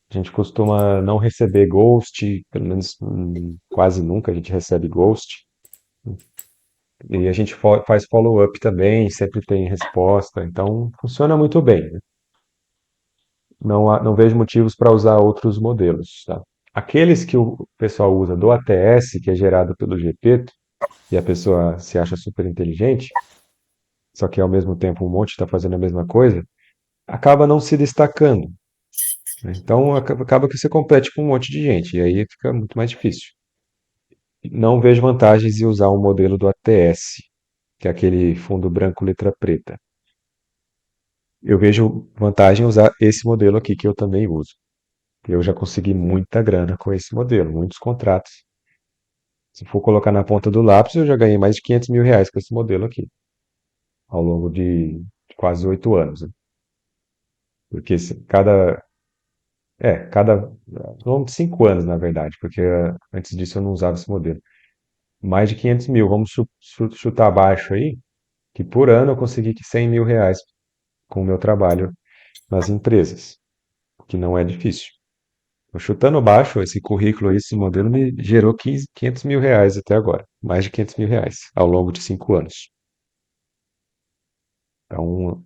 B: A gente costuma não receber ghost, pelo menos quase nunca a gente recebe ghost. E a gente faz follow-up também, sempre tem resposta, então funciona muito bem, né? Não vejo motivos para usar outros modelos, tá? Aqueles que o pessoal usa do ATS, que é gerado pelo GPto, e a pessoa se acha super inteligente, só que ao mesmo tempo um monte está fazendo a mesma coisa, acaba não se destacando, né? Então acaba que você compete com um monte de gente, e aí fica muito mais difícil. Não vejo vantagens em usar um modelo do ATS, que é aquele fundo branco letra preta. Eu vejo vantagem em usar esse modelo aqui que eu também uso. Eu já consegui muita grana com esse modelo, muitos contratos. Se for colocar na ponta do lápis, eu já ganhei mais de R$ 500 mil com esse modelo aqui, ao longo de quase 8 anos, né? Porque ao longo de 5 anos, na verdade, porque antes disso eu não usava esse modelo. Mais de 500 mil, vamos chutar abaixo aí, que por ano eu consegui que R$ 100 mil com o meu trabalho nas empresas, o que não é difícil. Chutando baixo, esse currículo, esse modelo me gerou R$ 500 mil até agora. Mais de R$ 500 mil ao longo de 5 anos. Então,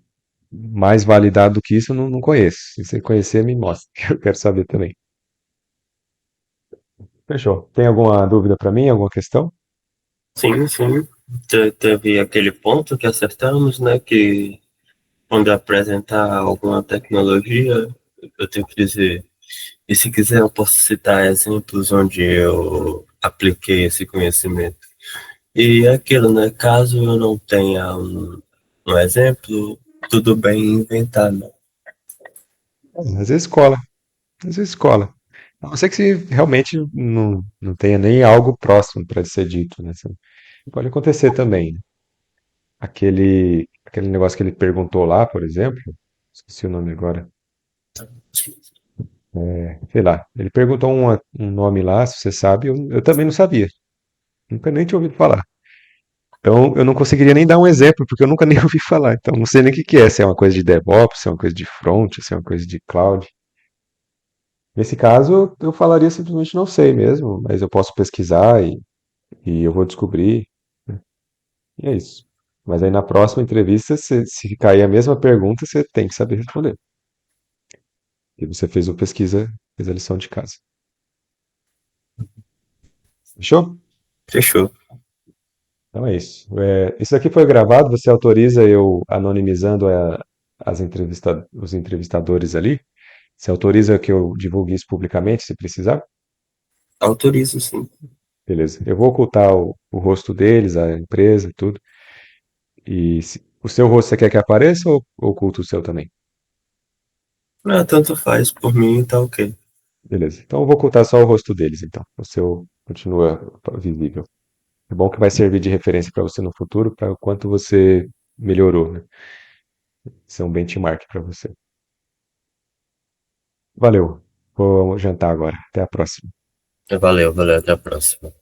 B: mais validado do que isso, eu não conheço. Se você conhecer, me mostra, que eu quero saber também. Fechou. Tem alguma dúvida para mim? Alguma questão?
C: Sim, sim. Teve aquele ponto que acertamos, né? Que quando apresentar alguma tecnologia, eu tenho que dizer. E se quiser, eu posso citar exemplos onde eu apliquei esse conhecimento. E é aquilo, né? Caso eu não tenha um exemplo, tudo bem inventar, né?
B: Às vezes cola. Às vezes cola. A não ser que se realmente não tenha nem algo próximo para ser dito, né? Pode acontecer também, né? Aquele negócio que ele perguntou lá, por exemplo, esqueci o nome agora. Sei lá, ele perguntou um nome lá, se você sabe, eu também não sabia. Nunca nem tinha ouvido falar. Então, eu não conseguiria nem dar um exemplo, porque eu nunca nem ouvi falar. Então, não sei nem o que que é, se é uma coisa de DevOps, se é uma coisa de front, se é uma coisa de cloud. Nesse caso, eu falaria simplesmente não sei mesmo, mas eu posso pesquisar e eu vou descobrir, né? E é isso. Mas aí na próxima entrevista, se cair a mesma pergunta, você tem que saber responder. E você fez a pesquisa, fez a lição de casa. Fechou?
C: Fechou.
B: Então é isso. Isso aqui foi gravado, você autoriza eu anonimizando os entrevistadores ali? Você autoriza que eu divulgue isso publicamente, se precisar?
C: Autorizo, sim.
B: Beleza. Eu vou ocultar o rosto deles, a empresa, tudo. E o seu rosto você quer que apareça ou oculto o seu também?
C: Ah, tanto faz, por mim tá ok.
B: Beleza. Então eu vou ocultar só o rosto deles, então. O seu continua visível. É bom que vai servir de referência para você no futuro, para o quanto você melhorou, né? Isso é um benchmark para você. Valeu. Vou jantar agora. Até a próxima.
C: Valeu, valeu, até a próxima.